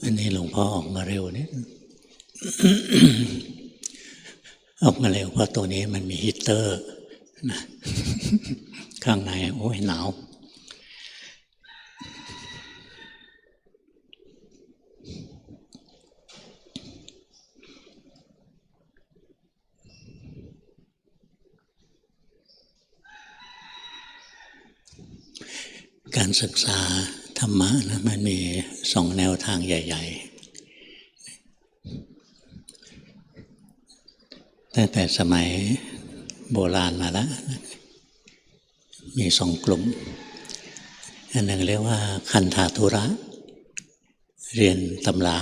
วันนี้หลวงพ่อออกมาเร็วนิด ออกมาเร็วเพราะตัวนี้มันมีฮีตเตอร์นะข้างในโอ้ยหนาวการศึกษาธรรมะนะมันมีสองแนวทางใหญ่ๆตั้งแต่สมัยโบราณมาแล้วมีสองกลุ่มอันหนึ่งเรียกว่าคันธาธุระเรียนตำรา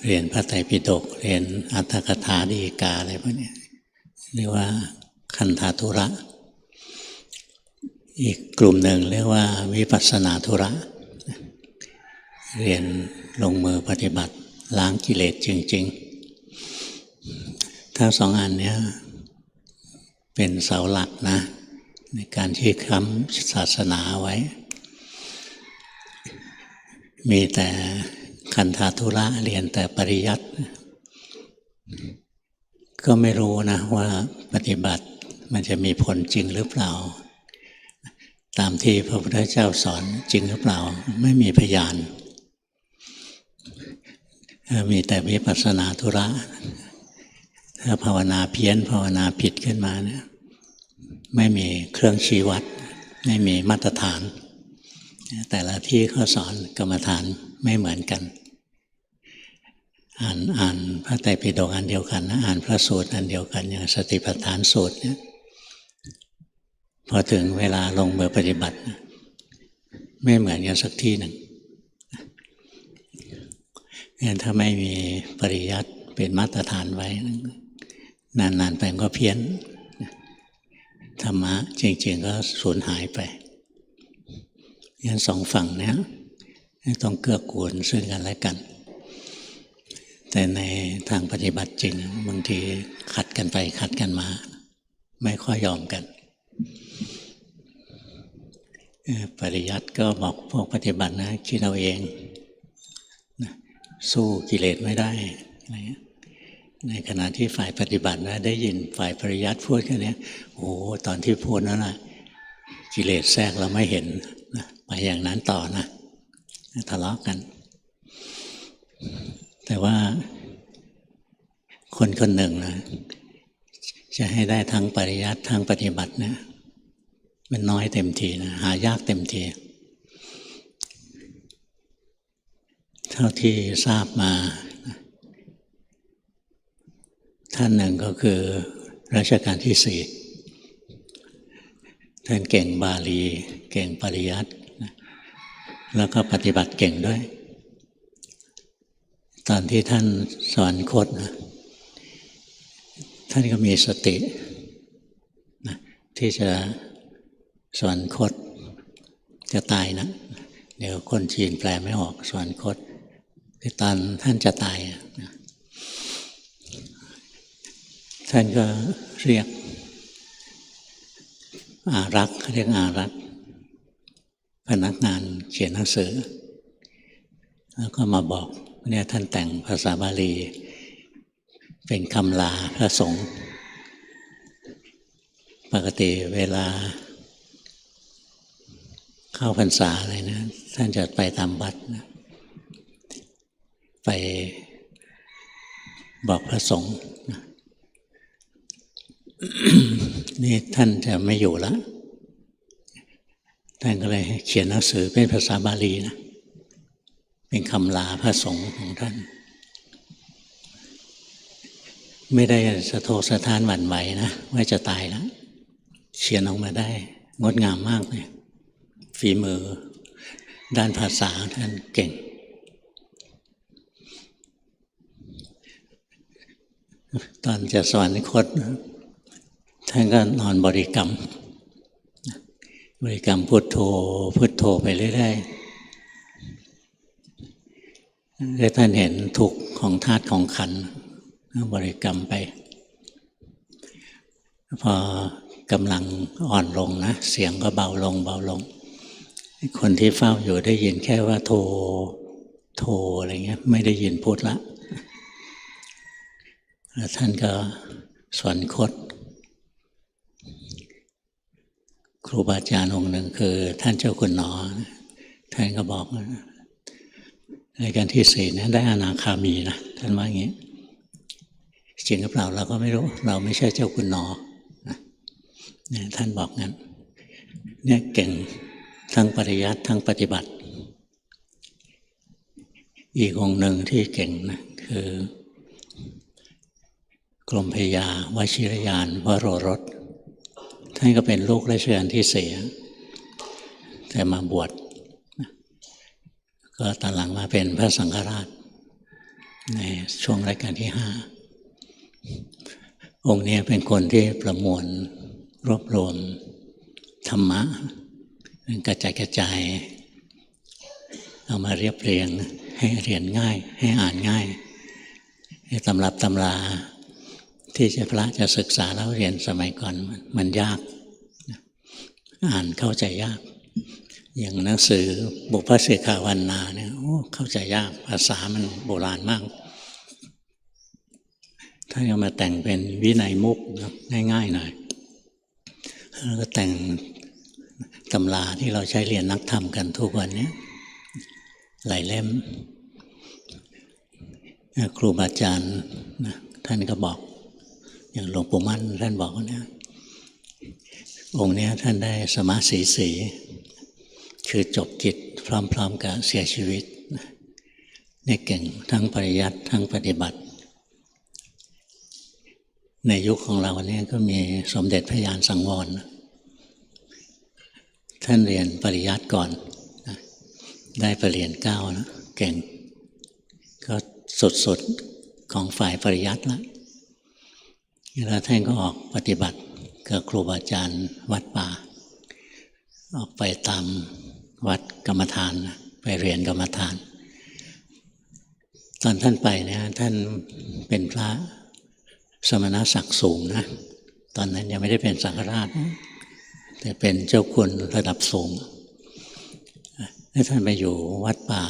เรียนพระไตรปิฎกเรียนอรรถกถาฎีกาอะไรพวกนี้เรียกว่าคันธาธุระอีกกลุ่มหนึ่งเรียกว่าวิปัสสนาธุระเรียนลงมือปฏิบัติล้างกิเลสจริงๆทั้งสองอันนี้เป็นเสาหลักนะในการที่ค้ำศาสนาไว้มีแต่คันธาธุระเรียนแต่ปริยัติก็ไม่รู้นะว่าปฏิบัติมันจะมีผลจริงหรือเปล่าตามที่พระพุทธเจ้าสอนจริงหรือเปล่าไม่มีพยานมีแต่วิปัสสนาธุระถ้าภาวนาเพี้ยนภาวนาผิดขึ้นมาเนี่ยไม่มีเครื่องชี้วัดไม่มีมาตรฐานแต่ละที่เขาสอนกรรมฐานไม่เหมือนกันอ่านพระไตรปิฎกอันเดียวกันนะอ่านพระสูตรอันเดียวกันอย่างสติปัฏฐานสูตรเนี่ยพอถึงเวลาลงมือปฏิบัติไม่เหมือนกันสักที่หนึ่งงั้นถ้าไม่มีปริยัติเป็นมาตรฐานไว้นานๆไปก็เพี้ยนธรรมะจริงๆก็สูญหายไปงั้นสองฝั่งเนี้ยต้องเกื้อกูลซึ่งกันและกันแต่ในทางปฏิบัติจริงบางทีขัดกันไปขัดกันมาไม่ค่อยยอมกันปริยัติก็บอกพวกปฏิบัตินะคิดเอาเองสู้กิเลสไม่ได้ในขณะที่ฝ่ายปฏิบัตินะได้ยินฝ่ายปริยัติพูดแค่นี้โอ้ตอนที่พูดนั่นแหละกิเลสแทรกเราไม่เห็นไปอย่างนั้นต่อนะทะเลาะกันแต่ว่าคนคนหนึ่งนะจะให้ได้ทั้งปริยัติทั้งปฏิบัติเนี่ยมันน้อยเต็มทีนะหายากเต็มทีเท่าที่ทราบมาท่านหนึ่งก็คือรัชกาลที่สี่ท่านเก่งบาลีเก่งปริยัติแล้วก็ปฏิบัติเก่งด้วยตอนที่ท่านสอนคตนะท่านก็มีสตินะที่จะสอนคตจะตายนะเดี๋ยวคนจีนแปลไม่ออกสอนคตคือตอนท่านจะตายนะท่านก็เรียกอารักษ์เรียกอารักษ์พนักงานเขียนหนังสือแล้วก็มาบอกเนี่ยท่านแต่งภาษาบาลีเป็นคำลาพระสงฆ์ปกติเวลาเข้าพรรษาอะไรนะท่านจะไปตามวัดนะไปบอกพระสงฆ์นะนี่ท่านจะไม่อยู่แล้วท่านก็เลยเขียนหนังสือเป็นภาษาบาลีนะเป็นคำลาพระสงฆ์ของท่านไม่ได้สะทกสะท้านหวั่นไหวนะว่าจะตายแล้วเขียนออกมาได้งดงามมากเลยฝีมือด้านภาษาท่านเก่งตอนจะสวรรคตท่านก็นอนบริกรรมพุทโธพุทโธไปเรื่อยๆแล้วท่านเห็นทุกข์ของธาตุของขันธ์บริกรรมไปพอกำลังอ่อนลงนะเสียงก็เบาลง คนที่เฝ้าอยู่ได้ยินแค่ว่าโทโทอะไรเงี้ยไม่ได้ยินพุทธละแล้วท่านก็สอนคตครูบาอาจารย์องค์หนึ่งคือท่านเจ้าคุณหนอท่านก็บอกในการที่สี่นั้นได้อนาคามีนะท่านว่าอย่างนี้จริงหรือเปล่าเราก็ไม่รู้เราไม่ใช่เจ้าคุณหนอเนี่ยท่านบอกงั้นเนี่ยเก่งทั้งปริยัติทั้งปฏิบัติอีกองค์หนึ่งที่เก่งนะคือกรมพยาวชิรยานวโรรสท่านก็เป็นลูกรัชกาลที่สี่แต่มาบวชก็ตอนหลังมาเป็นพระสังฆราชในช่วงรัชกาลที่ห้าองค์นี้เป็นคนที่ประมวลรวบรวมธรรมะกระจายเอามาเรียบเรียงให้เรียนง่ายให้อ่านง่ายให้ตำรับตำราที่พระจะศึกษาแล้วเรียนสมัยก่อนมันยากอ่านเข้าใจยากอย่างหนังสือบุพเพขาวรรณาเนี่ยเข้าใจยากภาษามันโบราณมากถ้าเอามาแต่งเป็นวินัยมุกง่ายๆหน่อยแล้วก็แต่งตำราที่เราใช้เรียนนักธรรมกันทุกวันนี้หลายเล่มครูบาอาจารย์ท่านก็บอกอย่างหลวงปู่มั่นท่านบอกว่าเนี่ยองค์นี้ท่านได้สมาสีสีคือจบกิจพร้อมๆกับเสียชีวิตเนี่ยเก่งทั้งปริยัติทั้งปฏิบัติในยุคของเราเนี่ยก็มีสมเด็จพระญาณสังวรท่านเรียนปริยัติก่อนได้ปรริญญาเก้านะเก่งก็สุดๆของฝ่ายปริยัติแล้วท่านก็ออกปฏิบัติกับครูบาอาจารย์วัดป่าออกไปตามวัดกรรมฐานไปเรียนกรรมฐานตอนท่านไปเนี่ยท่านเป็นพระสมณศักดิ์สูงนะตอนนั้นยังไม่ได้เป็นสังฆราชแต่เป็นเจ้าคุณระดับสูงแล้วท่านไปอยู่วัดป่า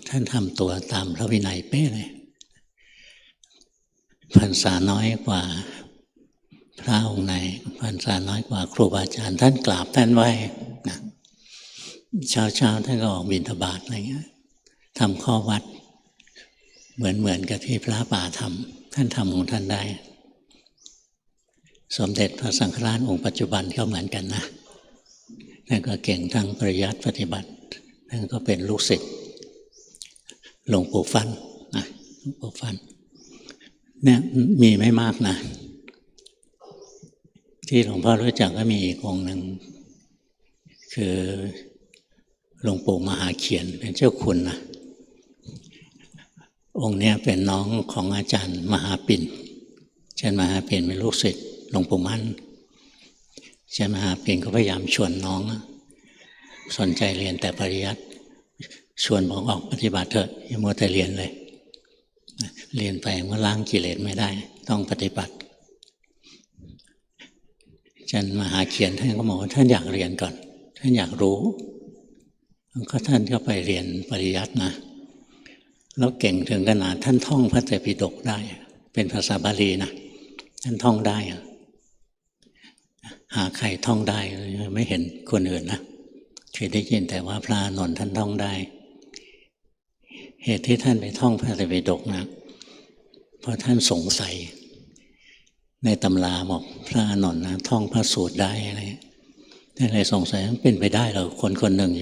ท่านทำตัวตามพระวินัยเป๊ะเลยพรรษาน้อยกว่าพระองค์ไหนพรรษาน้อยกว่าครูบาอาจารย์ท่านกราบท่านไหว้นะเช้าท่านก็ออกบิณฑบาตอะไรเงี้ยทำข้อวัดเหมือนกับที่พระป่าทำท่านทำของท่านได้สมเด็จพระสังฆราชองค์ปัจจุบันก็เหมือนกันนะท่านก็เก่งทั้งปริยัติปฏิบัติท่านก็เป็นลูกศิษย์หลวงปู่ฟั่นนะหลวงปู่ฟั่นเนี่ยมีไม่มากนะที่หลวงพ่อรู้จักก็มีอีกองค์หนึ่งคือหลวงปู่มหาเขียนเป็นเจ้าคุณนะองค์นี้เป็นน้องของอาจารย์มหาปิ่นอาจารย์มหาปิ่นเป็นลูกศิษย์หลวงปู่มั่นอาจารย์มหาปิ่นก็พยายามชวนน้องสนใจเรียนแต่ปริยัติชวนบอกออกปฏิบัติเถอะอย่ามัวแต่เรียนเลยเรียนไปมันล้างกิเลสไม่ได้ต้องปฏิบัติอาจารย์มหาเขียนท่านก็บอกว่าท่านอยากเรียนก่อนท่านอยากรู้ก็ท่านก็ไปเรียนปริยัตินะแล้วเก่งถึงขนาดท่านท่องพระไตรปิฎกได้เป็นภาษาบาลีนะท่านท่องได้หาใครท่องได้ไม่เห็นคนอื่นนะเคยได้ยินแต่ว่าพระอานนท์ท่านท่องได้เหตุที่ท่านไปท่องพระไตรปิฎกนะเพราะท่านสงสัยในตำราบอกพระอานนท์นะท่องพระสูตรได้อะไรท่านเลยสงสัยมันเป็นไปได้หรอคนคนหนึ่ง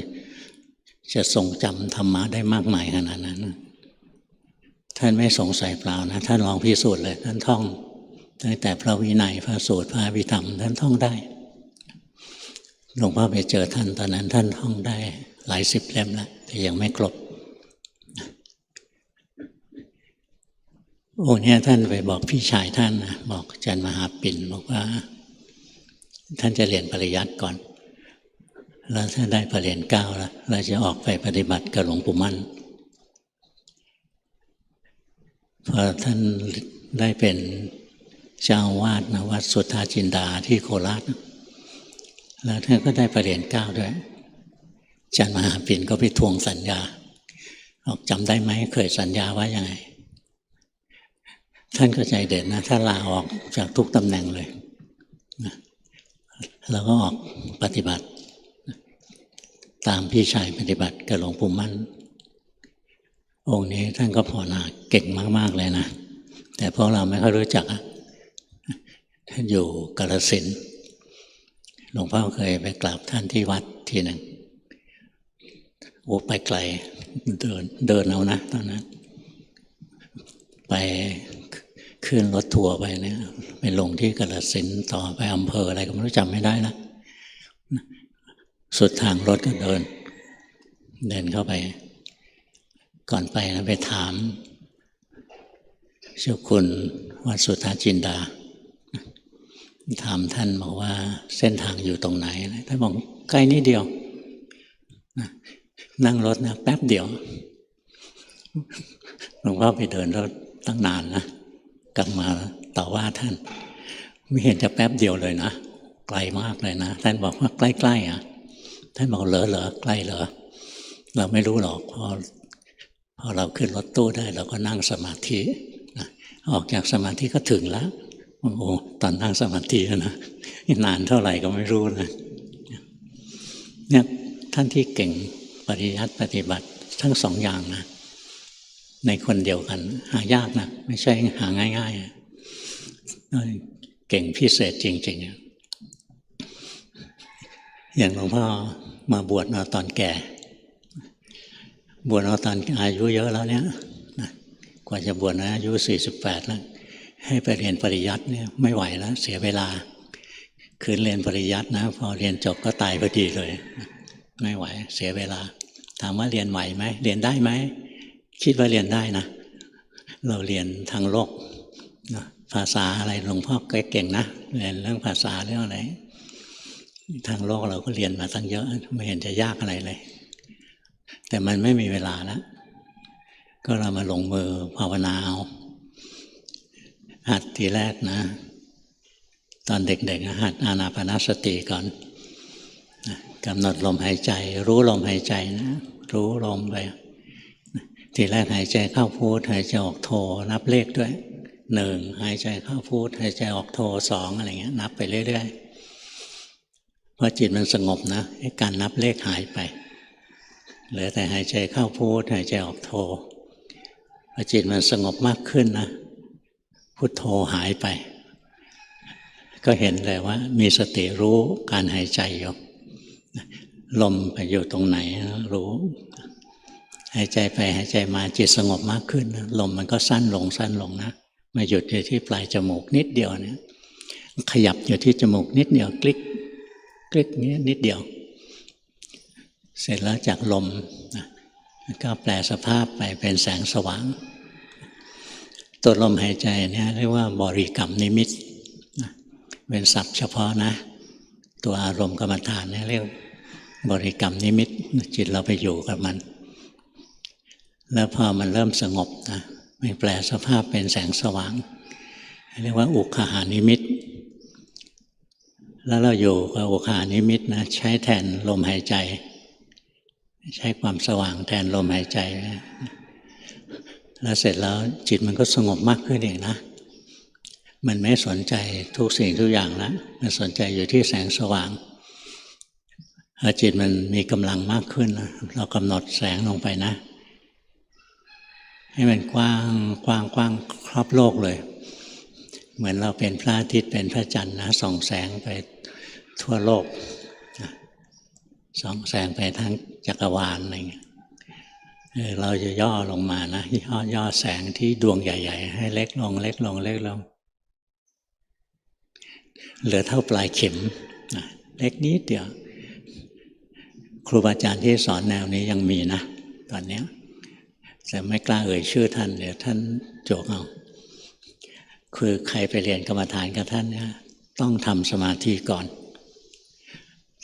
จะทรงจำธรรมะได้มากมายขนาดนั้นท่านไม่สงสัยเปล่านะท่านลองพิสูจน์เลยท่านท่องตั้งแต่พระวินัยพระสูตรพระอภิธรรมท่านท่องได้หลวงพ่อไปเจอท่านตอนนั้นท่านท่องได้หลายสิบเล่มแล้วแต่ยังไม่ครบองค์นี้ท่านไปบอกพี่ชายท่านนะบอกอาจารย์มหาปิ่นบอกว่าท่านจะเรียนปริยัติก่อนแล้วถ้าได้ปรริญญาเก้าแล้วเราจะออกไปปฏิบัติกับหลวงปู่มั่นพอท่านได้เป็นเจ้าอาวาสนะวัดสุทธาจินดาที่โคราชแล้วท่านก็ได้ปรริญญาเก้าด้วย อาจารย์มหาปิ่นก็ไปทวงสัญญาบอกจำได้ไหมเคยสัญญาว่ายังไงท่านก็ใจเด็ดนะถ้าลาออกจากทุกตำแหน่งเลยนะแล้วก็ออกปฏิบัติตามพี่ชายปฏิบัติกับหลวงปู่มั่นองค์นี้ท่านก็ภาวนาเก่งมากๆเลยนะแต่พวกเราไม่ค่อยรู้จักท่านอยู่กาฬสินธุ์หลวงพ่อเคยไปกราบท่านที่วัดทีหนึ่งโอ้ไปไกลเดินเอานะตอนนั้นไปขึ้นรถทัวร์ไปเนี่ยไปลงที่กาฬสินธุ์ต่อไปอำเภออะไรก็ไม่รู้จำไม่ได้นะสุดทางรถก็เดินเข้าไปก่อนไปนะไปถามเจ้าคุณวัดสุทธาจินดาถามท่านบอกว่าเส้นทางอยู่ตรงไหนท่านบอกใกล้นิดเดียวนั่งรถนะแป๊บเดียวหลวงพ่อไปเดินรถตั้งนานนะกลับมาต่อว่าท่านไม่เห็นจะแป๊บเดียวเลยนะไกลมากเลยนะท่านบอกว่าใกล้ๆอ่ะท่านบอกเหรอใกล้เหรอเราไม่รู้หรอกพอเราขึ้นรถตู้ได้เราก็นั่งสมาธิออกจากสมาธิก็ถึงแล้วโอ้โหตอนนั่งสมาธินะนานเท่าไหร่ก็ไม่รู้นะเนี่ยท่านที่เก่งปริยัติปฏิบัติทั้งสองอย่างนะในคนเดียวกันหายากนะไม่ใช่หาง่ายๆเก่งพิเศษจริงๆอย่างหลวงพ่อมาบวชตอนแก่บวชตอนอายุเยอะแล้วเนี่ยกว่าจะบวชอายุ48แล้วให้ไปเรียนปริยัติเนี่ยไม่ไหวแล้วเสียเวลาคืนเรียนปริยัตินะพอเรียนจบก็ตายพอดีเลยไม่ไหวเสียเวลาถามว่าเรียนไหวไหมเรียนได้ไหมคิดว่าเรียนได้นะเราเรียนทางโลกภาษาอะไรหลวงพ่อเก่งนะเรียนเรื่องภาษาเรื่องอะไรทางโลกเราก็เรียนมาตั้งเยอะไม่เห็นจะยากอะไรเลยแต่มันไม่มีเวลาแล้วก็เรามาลงมือภาวนาเอาหัดทีแรกนะตอนเด็กๆหัดอานาปานสติก่อนกำหนดลมหายใจรู้ลมหายใจนะรู้ลมไปทีแรกหายใจเข้าพุทหายใจออกโทนับเลขด้วย1หายใจเข้าพุทหายใจออกโท2อะไรเงี้ยนับไปเรื่อยๆพอจิตมันสงบนะการนับเลขหายไปเหลือแต่หายใจเข้าพุทหายใจออกโทพอจิตมันสงบมากขึ้นนะพุทโธหายไปก็เห็นเลยว่ามีสติรู้การหายใจอยู่ลมไปอยู่ตรงไหนรู้หายใจไปหายใจมาจิตสงบมากขึ้นลมมันก็สั้นลงนะมาหยุดอยู่ที่ปลายจมูกนิดเดียวเนี่ยขยับอยู่ที่จมูกนิดเดียวคลิกนี้นิดเดียวเสร็จแล้วจากลมก็แปลสภาพไปเป็นแสงสว่างตัวลมหายใจเนี่ยเรียกว่าบริกรรมนิมิตเป็นศัพท์เฉพาะนะตัวอารมณ์กรรมฐานเนี่ยเรียกบริกรรมนิมิตจิตเราไปอยู่กับมันแล้วพอมันเริ่มสงบนะมันแปลสภาพเป็นแสงสว่างเรียกว่าอุคหานิมิตแล้วเราอยู่กับอุคหานิมิตนะใช้แทนลมหายใจใช้ความสว่างแทนลมหายใจแล้วเสร็จแล้วจิตมันก็สงบมากขึ้นเองนะมันไม่สนใจทุกสิ่งทุกอย่างแล้วมันสนใจอยู่ที่แสงสว่างพอจิตมันมีกำลังมากขึ้นนะเรากำหนดแสงลงไปนะให้มันกว้างครอบโลกเลยเหมือนเราเป็นพระอาทิตย์เป็นพระจันทร์นะส่องแสงไปทั่วโลกส่องแสงไปทั้งจักรวาลอะไรเงี้ยเราจะย่อลงมานะย่อแสงที่ดวงใหญ่ๆให้เล็กลงเหลือเท่าปลายเข็มเล็กนิดเดียวครูบาอาจารย์ที่สอนแนวนี้ยังมีนะตอนนี้แต่ไม่กล้าเอ่ยชื่อท่านเดี๋ยวท่านโจกเอาคือใครไปเรียนกรรมฐานกับท่านเนี่ยต้องทำสมาธิก่อน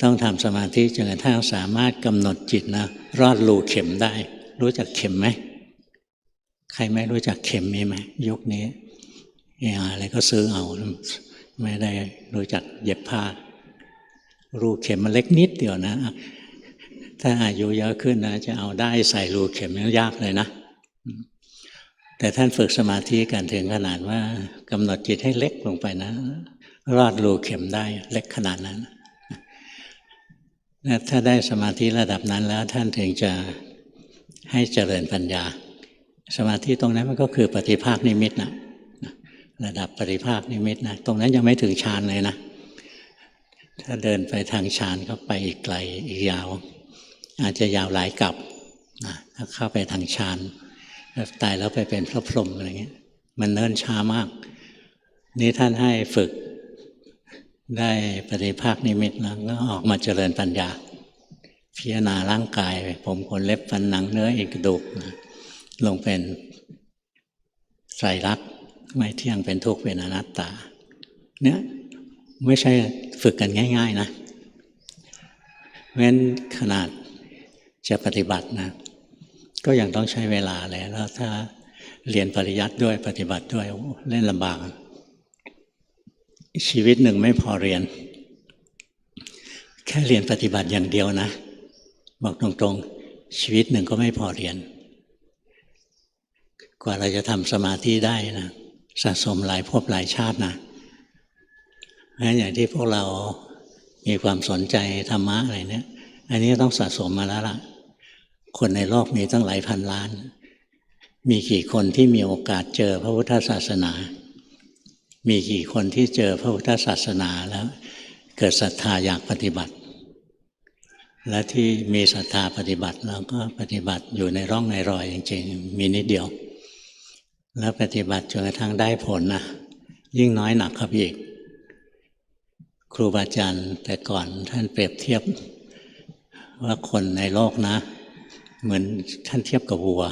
ต้องทำสมาธิจนกระทั่งสามารถกำหนดจิตนะรอดรูเข็มได้รู้จักเข็มไหมใครไม่รู้จักเข็มมีไหมยุคนี้อะไรก็ซื้อเอาไม่ได้รู้จักเย็บผ้ารูเข็มมันเล็กนิดเดียวนะ ถ้าอายุเยอะขึ้นนะจะเอาได้ใส่รูเข็มนี่ยากเลยนะแต่ท่านฝึกสมาธิกันถึงขนาดว่ากำหนดจิตให้เล็กลงไปนะรอดรูเข็มได้เล็กขนาดนั้นถ้าได้สมาธิระดับนั้นแล้วท่านถึงจะให้เจริญปัญญาสมาธิตรงนั้นมันก็คือปฏิภาคนิมิตนะระดับปฏิภาคนิมิตนะตรงนั้นยังไม่ถึงฌานเลยนะถ้าเดินไปทางฌานก็ไปอีกไกลอีกยาวอาจจะยาวหลายกับถ้าเข้าไปทางฌานตายแล้วไปเป็นพระพรหมอะไรเงี้ยมันเนิ่นช้ามากนี่ท่านให้ฝึกได้ปฏิภาคนิมิตแล้วก็ออกมาเจริญปัญญาพิจารณาร่างกายผมขนเล็บฟันหนังเนื้อเอ็นกระดูกลงเป็นไตรลักษณ์ไม่เที่ยงเป็นทุกข์เป็นอนัตตาเนี่ยไม่ใช่ฝึกกันง่ายๆนะเพราะฉะนั้นขนาดจะปฏิบัตินะก็ยังต้องใช้เวลาแล้วถ้าเรียนปริยัติด้วยปฏิบัติด้วยเล่นลำบากชีวิตหนึ่งไม่พอเรียนแค่เรียนปฏิบัติอย่างเดียวนะบอกตรงๆชีวิตหนึ่งก็ไม่พอเรียนกว่าเราจะทำสมาธิได้นะสะสมหลายภพหลายชาตินะงั้นอย่างที่พวกเรามีความสนใจธรรมะอะไรเนี่ยอันนี้ต้องสะสมมาแล้วล่ะคนในโลกมีตั้งหลายพันล้านมีกี่คนที่มีโอกาสเจอพระพุทธศาสนามีกี่คนที่เจอพระพุทธศาสนาแล้วเกิดศรัทธาอยากปฏิบัติและที่มีศรัทธาปฏิบัติแล้วก็ปฏิบัติอยู่ในร่องในรอยจริงๆมีนิดเดียวแล้วปฏิบัติจนกระทั่งได้ผลนะยิ่งน้อยหนักครับอีกครูบาอาจารย์แต่ก่อนท่านเปรียบเทียบว่าคนในโลกนะเหมือนท่านเทียบกับวัว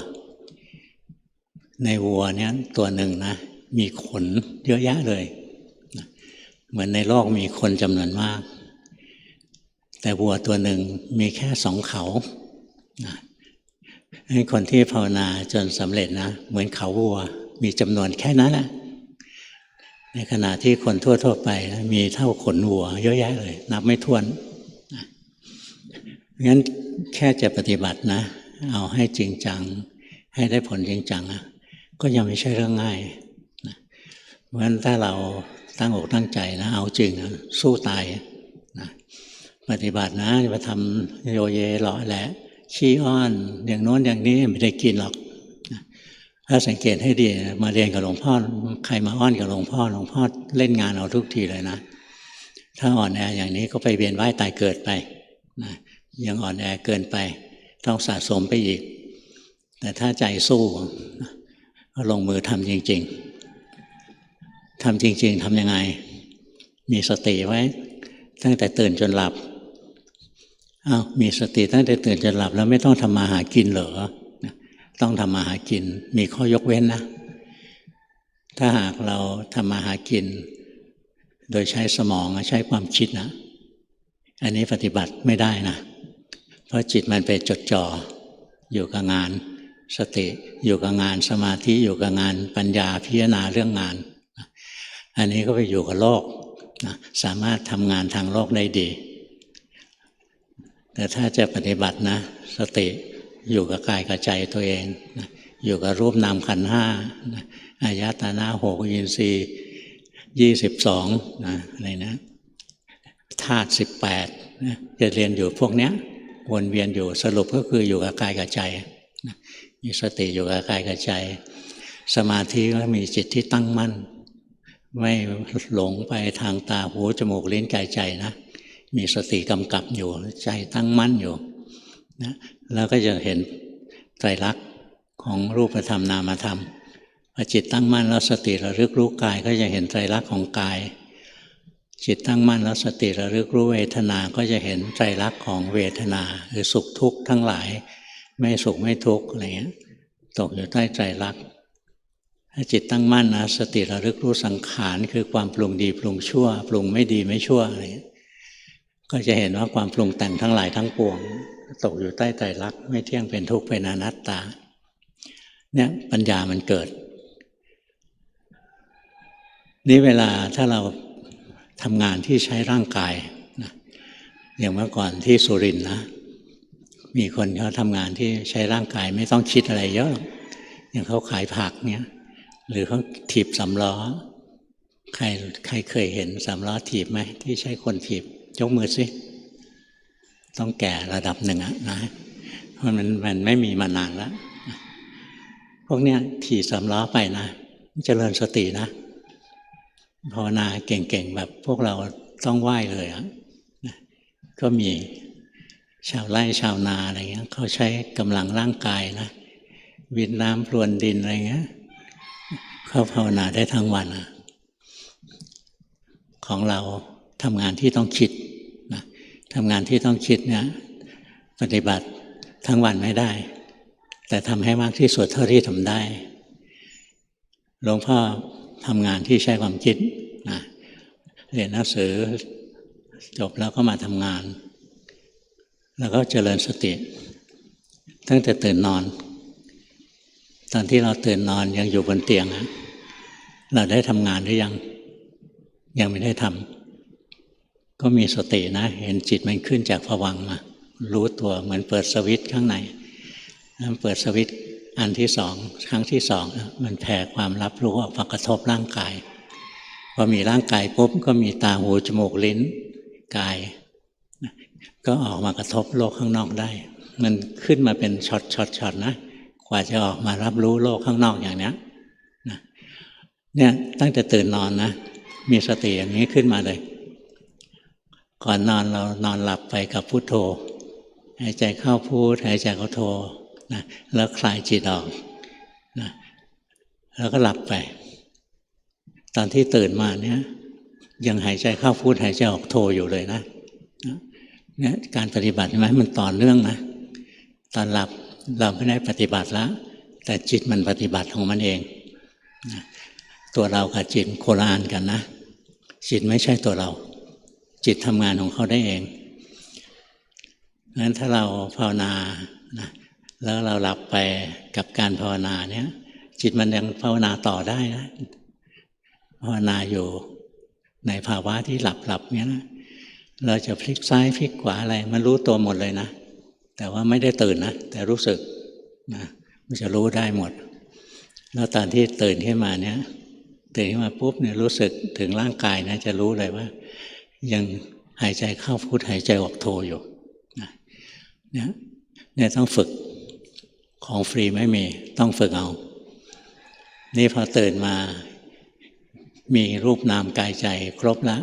ในวัวเนี่ยตัวหนึ่งนะมีขนเยอะแยะเลยเหมือนในโลกมีคนจำนวนมากแต่วัวตัวหนึ่งมีแค่2 เขาให้คนที่ภาวนาจนสำเร็จนะเหมือนเขาวัวมีจำนวนแค่นั้นแหละในขณะที่คนทั่วๆไปนะมีเท่าขนวัวเยอะแยะเลยนับไม่ถ้วนงั้นแค่จะปฏิบัตินะเอาให้จริงจังให้ได้ผลจริงจังนะก็ยังไม่ใช่เรื่องง่ายนะเพราะฉะนั้นถ้าเราตั้งอกตั้งใจนะเอาจริงนะสู้ตายนะปฏิบัตินะจะมาทำโยเยหล่อแหละขี้อ้อนอย่างโน้นอย่างนี้ไม่ได้กินหรอกนะถ้าสังเกตให้ดีมาเรียนกับหลวงพ่อใครมาอ้อนกับหลวงพ่อเล่นงานเอาทุกทีเลยนะถ้าอ่อนแออย่างนี้ก็ไปเวียนว่ายตายเกิดไปนะยังอ่อนแอเกินไปต้องสะสมไปอีกแต่ถ้าใจสู้ก็ลงมือทำจริงๆทำจริงๆทำยังไงมีสติไว้ตั้งแต่ตื่นจนหลับมีสติตั้งแต่ตื่นจนหลับแล้วไม่ต้องทำมาหากินเหรอต้องทำมาหากินมีข้อยกเว้นนะถ้าหากเราทำมาหากินโดยใช้สมองใช้ความคิดนะอันนี้ปฏิบัติไม่ได้นะเพราะจิตมันไปจดจ่ออยู่กับงานสติอยู่กับงานสมาธิอยู่กับงานปัญญาพิจารณาเรื่องงานอันนี้ก็ไปอยู่กับโลกนะสามารถทำงานทางโลกได้ดีแต่ถ้าจะปฏิบัตินะสติอยู่กับกายกับใจตัวเองนะอยู่กับรูปนามขันธ์ห้านะอายตนะ6อินทรีย์22นะอะไรนะธาตุ18นะจะเรียนอยู่พวกเนี้ยวนเวียนอยู่สรุปก็คืออยู่กับกายกับใจนะมีสติอยู่กับกายกับใจสมาธิก็มีจิตที่ตั้งมั่นไม่หลงไปทางตาหูจมูกลิ้นกายใจนะมีสติกำกับอยู่ใจตั้งมั่นอยู่นะแล้วก็จะเห็นไตรลักษณ์ของรูปธรรมนามธรรมพอจิตตั้งมั่นแล้วสติระลึกรู้กายก็จะเห็นไตรลักษณ์ของกายจิตตั้งมั่นแล้วสติระลึกรู้เวทนาก็จะเห็นไตรลักษณ์ของเวทนาคือสุขทุกข์ทั้งหลายไม่สุขไม่ทุกข์อะไรเงี้ยตกอยู่ใต้ไตรลักษณ์ถ้าจิตตั้งมั่นนะสติระลึกรู้สังขารคือความปรุงดีปรุงชั่วปรุงไม่ดีไม่ชั่วอะไรก็จะเห็นว่าความปรุงแต่งทั้งหลายทั้งปวงตกอยู่ใต้ไตรลักษณ์ไม่เที่ยงเป็นทุกข์เป็นอนัตตาเนี่ยปัญญามันเกิดนี่เวลาถ้าเราทำงานที่ใช้ร่างกายนะอย่างเมื่อก่อนที่สุรินทร์นะ มีคนเขาทำงานที่ใช้ร่างกายไม่ต้องคิดอะไรเยอะอย่างเขาขายผักเนี่ยหรือเขาถีบสำล้อใครเคยเห็นสำล้อถีบไหมที่ใช้คนถีบยกมือสิต้องแก่ระดับหนึ่งนะเพราะมันไม่มีมานานแล้วพวกเนี้ยถีบสำล้อไปนะเจริญสตินะภาวนาเก่งๆแบบพวกเราต้องไหว้เลยก็มีชาวไร่ชาวนาอะไรเงี้ยเขาใช้กำลังร่างกายนะวิดน้ำพรวนดินอะไรเงี้ยเขาภาวนาได้ทั้งวันของเราทำงานที่ต้องคิดนะทำงานที่ต้องคิดเนี่ยปฏิบัติทั้งวันไม่ได้แต่ทำให้มากที่สุดเท่าที่ทำได้หลวงพ่อทำงานที่ใช้ความคิดนะเรียนหนังสือจบแล้วก็มาทำงานแล้วก็เจริญสติตั้งแต่ตื่นนอนตอนที่เราตื่นนอนยังอยู่บนเตียงเราได้ทำงานหรือยังไม่ได้ทำก็มีสตินะเห็นจิตมันขึ้นจากภวังค์มารู้ตัวเหมือนเปิดสวิตช์ข้างในแล้วเปิดสวิตช์อันที่สองครั้งที่สองมันแผ่ความรับรู้ออกมากระทบร่างกายพอมีร่างกายปุ๊บก็มีตาหูจมูกลิ้นกายก็ออกมากระทบโลกข้างนอกได้มันขึ้นมาเป็นช็อตนะกว่าจะออกมารับรู้โลกข้างนอกอย่างนี้เนี่ยตั้งแต่ตื่นนอนนะมีสติอย่างนี้ขึ้นมาเลยก่อนนอนเรานอนหลับไปกับพุทโธหายใจเข้าพุทหายใจเข้าโธนะแล้วคลายจิตออกนะแล้วก็หลับไปตอนที่ตื่นมาเนี่ยยังหายใจเข้าพุทหายใจออกโธอยู่เลยนะเนี่ยการปฏิบัติใช่ไหมมันต่อเนื่องนะตอนหลับเราไม่ได้ปฏิบัติแล้วแต่จิตมันปฏิบัติของมันเองนะตัวเรากับจิตโคละอันกันนะจิตไม่ใช่ตัวเราจิตทำงานของเขาได้เองงั้นถ้าเราภาวนานะแล้วเราหลับไปกับการภาวนาเนี่ยจิตมันยังภาวนาต่อได้นะภาวนาอยู่ในภาวะที่หลับเนี้ยนะเราจะพลิกซ้ายพลิกขวาอะไรมันรู้ตัวหมดเลยนะแต่ว่าไม่ได้ตื่นนะแต่รู้สึกนะมันจะรู้ได้หมดแล้วตอนที่ตื่นขึ้นมาเนี่ยตื่นขึ้นมาปุ๊บเนี่ยรู้สึกถึงร่างกายนะจะรู้เลยว่ายังหายใจเข้าพุทหายใจออกโทอยู่นะเนี่ยต้องฝึกของฟรีไม่มีต้องฝึกเอานี่พอตื่นมามีรูปนามกายใจครบแล้ว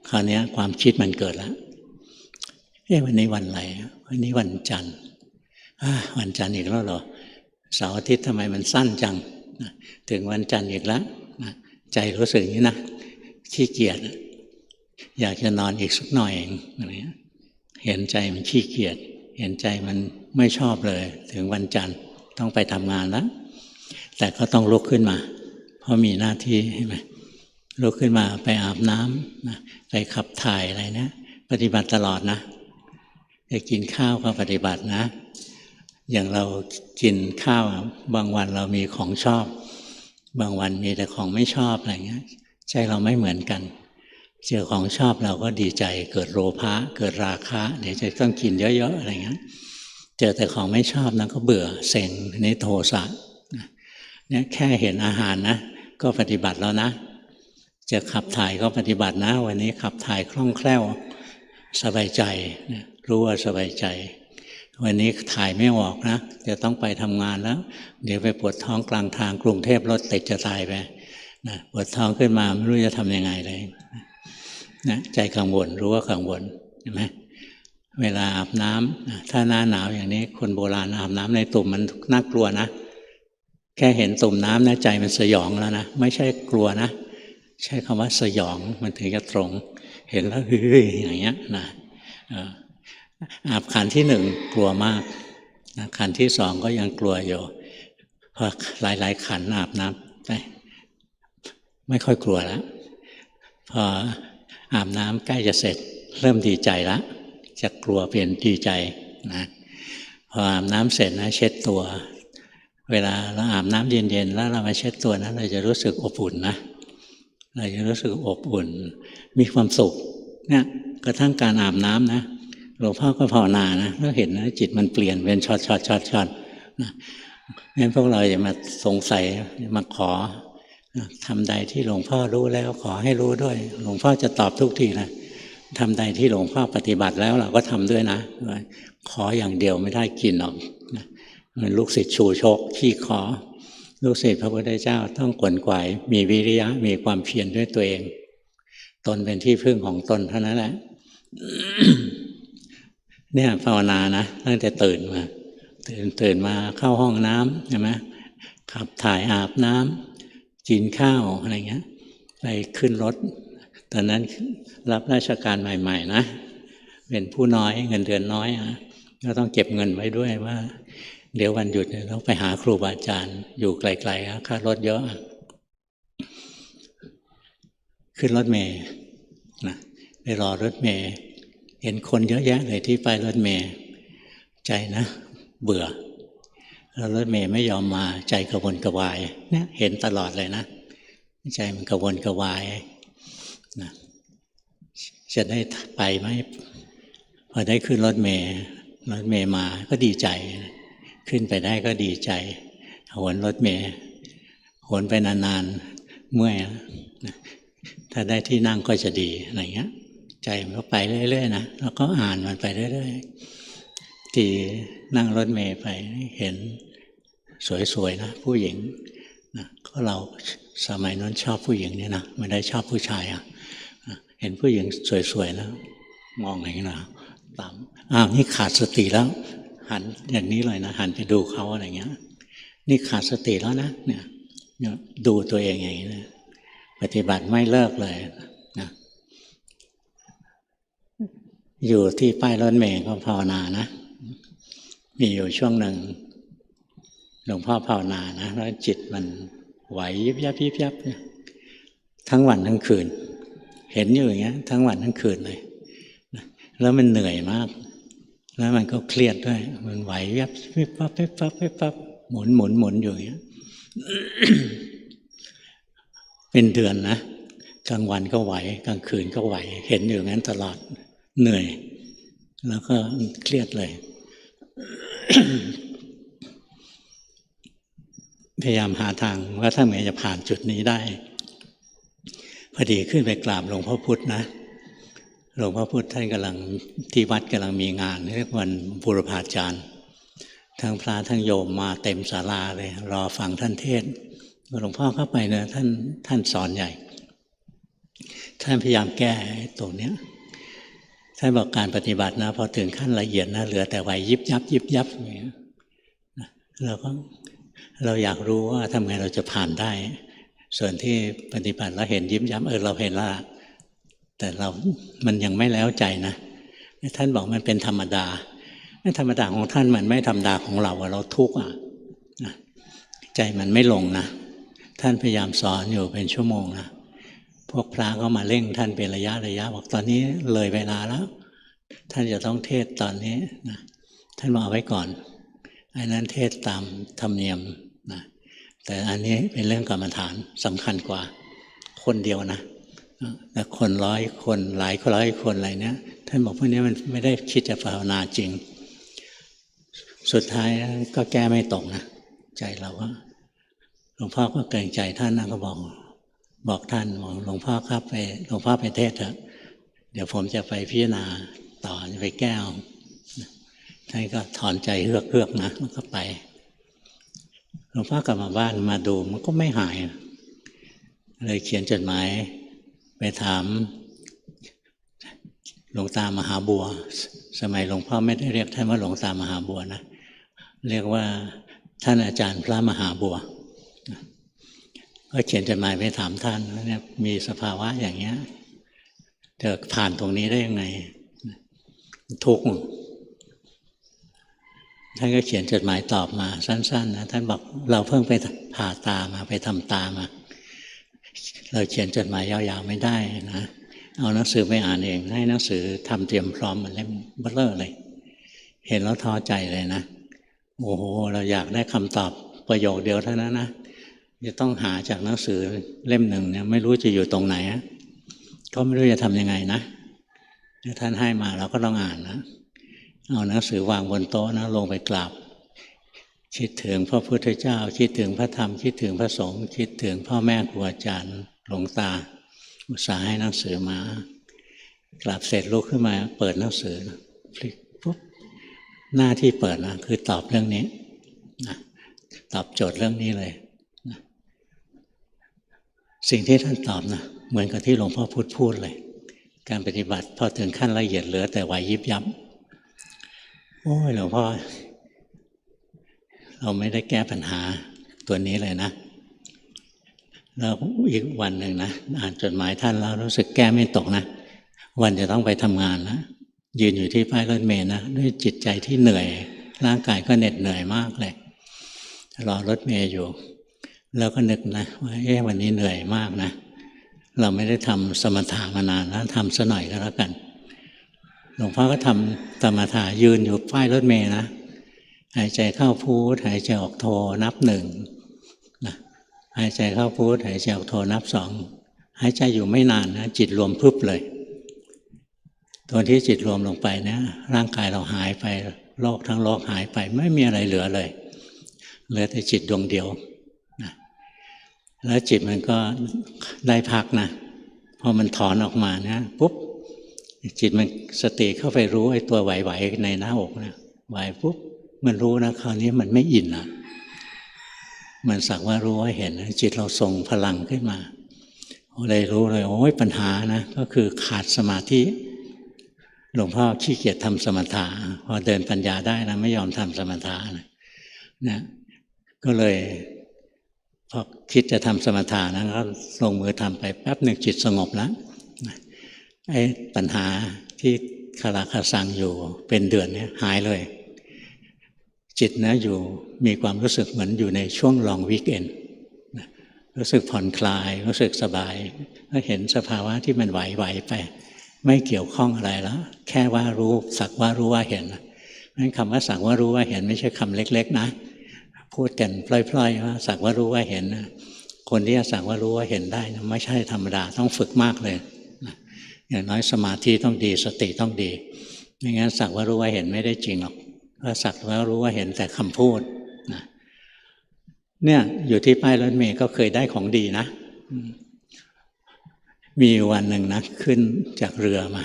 คราวนี้ความคิดมันเกิดแล้ววันนี้วันอะไรวันนี้วันจันทร์วันจันทร์อีกแล้วเหรอเสาร์อาทิตย์ทำไมมันสั้นจังถึงวันจันทร์อีกแล้วใจรู้สึกอย่างนี้นะขี้เกียจอยากจะนอนอีกสักหน่อยเองอะไรเงี้ยเห็นใจมันขี้เกียจเห็นใจมันไม่ชอบเลยถึงวันจันทร์ต้องไปทำงานแล้วแต่ก็ต้องลุกขึ้นมาเพราะมีหน้าที่ใช่ไหมลุกขึ้นมาไปอาบน้ำนะไปขับถ่ายอะไรเนี่ยปฏิบัติตลอดนะจะกินข้าวก็ปฏิบัตินะอย่างเรากินข้าวบางวันเรามีของชอบบางวันมีแต่ของไม่ชอบอะไรเงี้ยใจเราไม่เหมือนกันเจอของชอบเราก็ดีใจเกิดโลภะเกิดราคะเดี๋ยวจะต้องกินเยอะๆอะไรเงี้ยเจอแต่ของไม่ชอบนั้นก็เบื่อเซ็งนี่โทสะเนี่ยแค่เห็นอาหารนะก็ปฏิบัติแล้วนะจะขับถ่ายก็ปฏิบัตินะวันนี้ขับถ่ายคล่องแคล่วสบายใจรู้ว่าสบายใจวันนี้ถ่ายไม่ออกนะจะต้องไปทำงานแล้วเดี๋ยวไปปวดท้องกลางทางกรุงเทพรถติดจะตายไปนะปวดท้องขึ้นมาไม่รู้จะทำยังไงเลยนะใจกังวลรู้ว่ากังวลใช่ไหมเวลาอาบน้ำถ้าหน้าหนาวอย่างนี้คนโบราณอาบน้ำในตุ่มมันน่ากลัวนะแค่เห็นตุ่มน้ำนะใจมันสยองแล้วนะไม่ใช่กลัวนะใช้คำว่าสยองมันถึงจะตรงเห็นแล้วเฮ้ยอย่างเงี้ยนะอาบขันที่หนึ่งกลัวมากนะขันที่สองก็ยังกลัวอยู่พอหลายๆขันอาบน้ำไปไม่ค่อยกลัวแล้วพออาบน้ำใกล้จะเสร็จเริ่มดีใจแล้วจะกลัวเปลี่ยนดีใจนะพออาบน้ำเสร็จนะเช็ดตัวเวลาเราอาบน้ำเย็นๆแล้วเรามาเช็ดตัวนะเราจะรู้สึกอบอุ่นนะเราจะรู้สึกอบอุ่นมีความสุขเนี่ยกระทั่งการอาบน้ำนะ หลวงพ่อก็ภาวนานะแล้วเห็นนะจิตมันเปลี่ยนเป็นช็อตนะงั้นพวกเราอย่ามาสงสัยมาขอทำใดที่หลวงพ่อรู้แล้วขอให้รู้ด้วยหลวงพ่อจะตอบทุกทีนะทำใดที่หลวงพ่อปฏิบัติแล้วเราก็ทำด้วยนะขออย่างเดียวไม่ได้กินหรอกนะมันลูกศิษย์ชูชกขี้ขอลูกศิษย์พระพุทธเจ้าต้องขวนขวายมีวิริยะมีความเพียรด้วยตัวเองตนเป็นที่พึ่งของตนเท่านั้นแหละ เนี่ยภาวนานะตั้งแต่ตื่นมาเข้าห้องน้ำใช่ไหมขับถ่ายอาบน้ำกินข้าวอะไรเงี้ยไปขึ้นรถตอนนั้นรับราชการใหม่ๆนะเป็นผู้น้อยเงินเดือนน้อยก็ต้องเก็บเงินไว้ด้วยว่าเดี๋ยววันหยุดต้องไปหาครูบาอาจารย์อยู่ไกลๆค่ารถเยอะขึ้นรถเมล์นะไปรอรถเมล์เห็นคนเยอะแยะเลยที่ไปรถเมล์ใจนะเบื่อแล้วรถเมล์ไม่ยอมมาใจกระวนกระวายเนี่ยเห็นตลอดเลยนะใจมันกระวนกระวายนะจะได้ไปไหมพอได้ขึ้นรถเมล์มาก็ดีใจขึ้นไปได้ก็ดีใจโหนรถเมล์โหนไปนานๆเมื่อยนะถ้าได้ที่นั่งก็จะดีอะไรเงี้ยใจมันก็ไปเรื่อยๆนะแล้วก็อ่านมันไปเรื่อยๆที่นั่งรถเมล์ไปเห็นสวยๆนะผู้หญิงนะก็เราสมัยนั้นชอบผู้หญิงนี่นะไม่ได้ชอบผู้ชายเห็นผู้หญิงสวยๆนะมองอย่างนี้นะตามนี่ขาดสติแล้วหันอย่างนี้เลยนะหันไปดูเขาอะไรเงี้ยนี่ขาดสติแล้วนะเนี่ยดูตัวเองอย่างนี้นะปฏิบัติไม่เลิกเลยนะอยู่ที่ป้ายรถเมล์ก็ภาวนานะมีอยู่ช่วงหนึ่งหลวงพ่อภาวนานะแล้วจิตมันไหวยิบยับทั้งวันทั้งคืนเห็นอยู่อย่างเงี้ยทั้งวันทั้งคืนเลยแล้วมันเหนื่อยมากแล้วมันก็เครียดด้วยมันไหวยับปั๊บหมุนอยู่อย่างเงี้ย เป็นเดือนนะกลางวันก็ไหวกลางคืนก็ไหวเห็นอยู่งั้นตลอดเหนื่อยแล้วก็เครียดเลย พยายามหาทางว่าถ้าเมื่อจะผ่านจุดนี้ได้พอดีขึ้นไปกราบหลวงพ่อพุธนะหลวงพ่อพุธท่านกำลังที่วัดกำลังมีงานเรียกวันบูรพาจารย์ทั้งพระทั้งโยมมาเต็มศาลาเลยรอฟังท่านเทศน์หลวงพ่อเข้าไปเนี่ยท่านสอนใหญ่ท่านพยายามแก้ตรงเนี้ยท่านบอกการปฏิบัตินะพอถึงขั้นละเอียดนะเหลือแต่ไหวยิบยับอย่างเงี้ยเราอยากรู้ว่าทำไงเราจะผ่านได้ส่วนที่ปฏิบัติแล้วเห็นยิบยับเราเห็นละแต่มันยังไม่แล้วใจนะท่านบอกมันเป็นธรรมดาธรรมดาของท่านมันไม่ธรรมดาของเราทุกข์ใจมันไม่ลงนะท่านพยายามสอนอยู่เป็นชั่วโมงนะพวกพระก็มาเร่งท่านเป็นระยะบอกตอนนี้เลยเวลาแล้วท่านจะต้องเทศตอนนี้นะท่านบอกเอาไว้ก่อนอันนั้นเทศตามธรรมเนียมนะแต่อันนี้เป็นเรื่องกรรมฐานสำคัญกว่าคนเดียวนะแต่คน100 คนหลายร้อยคนอะไรเนี้ยท่านบอกพวกนี้มันไม่ได้คิดจะภาวนาจริงสุดท้ายก็แก้ไม่ตกนะใจเราก็หลวงพ่อก็เกรงใจท่านนะก็บอกท่านหลวงพ่อครับหลวงพ่อไปเทศเถอะเดี๋ยวผมจะไปพิจารณาต่อจะไปแก้ท่านก็ถอนใจเฮือกนะแล้วก็ไปหลวงพ่อกลับมาบ้านมาดูมันก็ไม่หายเลยเขียนจดหมายไปถามหลวงตามหาบัวสมัยหลวงพ่อไม่ได้เรียกท่านว่าหลวงตามหาบัวนะเรียกว่าท่านอาจารย์พระมหาบัวก็เขียนจดหมายไปถามท่านว่าเนี่ยมีสภาวะอย่างเงี้ยจะผ่านตรงนี้ได้ยังไงทุกข์ท่านก็เขียนจดหมายตอบมาสั้นๆนะท่านบอกเราเพิ่งไปผ่าตามาไปทำตามาเราเขียนจดหมายยาวๆไม่ได้นะเอาหนังสือไปอ่านเองให้หนังสือทำเตรียมพร้อมมันเล่มเบ้อเร่อเลยเห็นแล้วท้อใจเลยนะโอ้โหเราอยากได้คำตอบประโยคเดียวเท่านั้นนะจะต้องหาจากหนังสือเล่มหนึ่งเนี่ยไม่รู้จะอยู่ตรงไหนก็ไม่รู้จะทำยังไงนะท่านให้มาเราก็ต้องอ่านนะ เอาหนังสือวางบนโต๊ะนะลงไปกราบคิดถึงพระพุทธเจ้าคิดถึงพระธรรมคิดถึงพระสงฆ์คิดถึงพ่อแม่ครูอาจารย์หลวงตาอุตส่าห์ให้หนังสือมากราบเสร็จลุกขึ้นมาเปิดหนังสือพลิกปุ๊บหน้าที่เปิดนะคือตอบเรื่องนี้นะตอบโจทย์เรื่องนี้เลยนะสิ่งที่ท่านตอบนะเหมือนกับที่หลวงพ่อพูดเลยการปฏิบัติพอถึงขั้นละเอียดเหลือแต่ไหวยิบยับโอ้ยหลวงพ่อเราไม่ได้แก้ปัญหาตัวนี้เลยนะแล้วอีกวันหนึ่งนะอ่านจดหมายท่านแล้วรู้สึกแก้ไม่ตกนะวันจะต้องไปทำงานนะยืนอยู่ที่ป้ายรถเมล์นะด้วยจิตใจที่เหนื่อยร่างกายก็เหน็ดเหนื่อยมากเลยรอรถเมล์อยู่แล้วก็นึกนะว่าวันนี้เหนื่อยมากนะเราไม่ได้ทำสมถะมานานแล้วทำซะหน่อยก็แล้วกันหลวงพ่อก็ทำสมถะยืนอยู่ป้ายรถเมล์นะหายใจเข้าพุทหายใจออกโทนับหนึ่งนะหายใจเข้าพุทหายใจออกโทนับสองหายใจอยู่ไม่นานนะจิตรวมพึบเลยตอนที่จิตรวมลงไปเนี่ยร่างกายเราหายไปโลกทั้งโลกหายไปไม่มีอะไรเหลือเลยเหลือแต่จิตดวงเดียวนะแล้วจิตมันก็ได้พักนะพอมันถอนออกมาเนี่ยปุ๊บจิตมันสติเข้าไปรู้ไอ้ตัวไหวๆในหน้าอกนะไหวปุ๊บมันรู้นะคราวนี้มันไม่อินนะมันสักว่ารู้ว่าเห็นจิตเราทรงพลังขึ้นมาเลยรู้เลยโอ้ยปัญหานะก็คือขาดสมาธิหลวงพ่อขี้เกียจทำสมถะพอเดินปัญญาได้นะไม่ยอมทำสมถะนะก็เลยพอคิดจะทำสมถะนะก็ลงมือทำไปแป๊บหนึ่งจิตสงบแล้วไอ้ปัญหาที่คาราคาซังอยู่เป็นเดือนนี้หายเลยจิตนะอยู่มีความรู้สึกเหมือนอยู่ในช่วงลองวีคเอนด์รู้สึกผ่อนคลายรู้สึกสบายก็เห็นสภาวะที่มันไหวๆไปไม่เกี่ยวข้องอะไรแล้วแค่ว่ารู้สักว่ารู้ว่าเห็นนั่นคำว่าสักว่ารู้ว่าเห็นไม่ใช่คำเล็กๆนะพูดกันพล่อยๆว่าสักว่ารู้ว่าเห็นคนที่จะสักว่ารู้ว่าเห็นได้นะไม่ใช่ธรรมดาต้องฝึกมากเลยอย่างน้อยสมาธิต้องดีสติต้องดีไม่งั้นสักว่ารู้ว่าเห็นไม่ได้จริงหรอกก็สักว่ารู้ว่าเห็นแต่คำพูดนะเนี่ยอยู่ที่ป้ายรถเมล์ก็เคยได้ของดีนะมีวันหนึ่งนะขึ้นจากเรือมา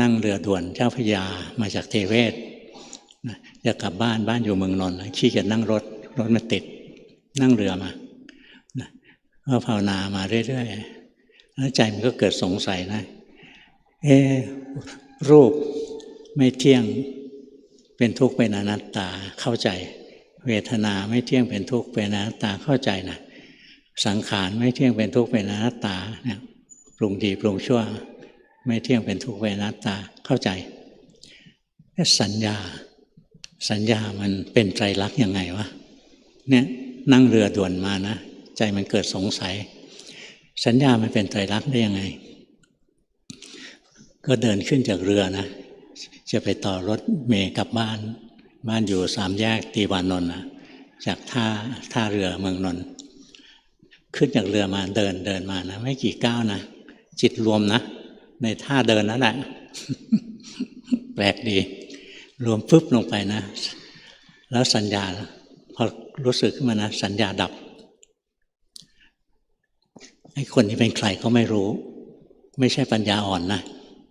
นั่งเรือด่วนเจ้าพระยามาจากเทเวศจะกลับบ้านอยู่เมืองนนท์ขี้เกียจนั่งรถมันติดนั่งเรือมาก็ภาวนามาเรื่อยๆแล้วใจมันก็เกิดสงสัยนะรูปไม่เที่ยงเป็นทุกข์เป็นอนัตตาเข้าใจเวทนาไม่เที่ยงเป็นทุกข์เป็นอนัตตาเข้าใจนะสังขารไม่เที่ยงเป็นทุกข์เป็นอนัตตาเนี่ยปรุงดีปรุงชั่วไม่เที่ยงเป็นทุกข์เป็นอนัตตาเข้าใจสัญญามันเป็นไตรลักษณ์ยังไงวะเนี่ยนั่งเรือด่วนมานะใจมันเกิดสงสัยสัญญามันเป็นไตรลักษณ์ได้ยังไงก็เดินขึ้นจากเรือนะจะไปต่อรถเมล์กลับบ้านอยู่สามแยกตีวานนท์นะจากท่าเรือเมืองนนท์ขึ้นจากเรือมาเดินมานะไม่กี่ก้าวนะจิตรวมนะในท่าเดินนั่นแหละ แปลกดีรวมปุ๊บลงไปนะแล้วสัญญาพอรู้สึกขึ้นมานะสัญญาดับไอ้คนนี้เป็นใครก็ไม่รู้ไม่ใช่ปัญญาอ่อนนะ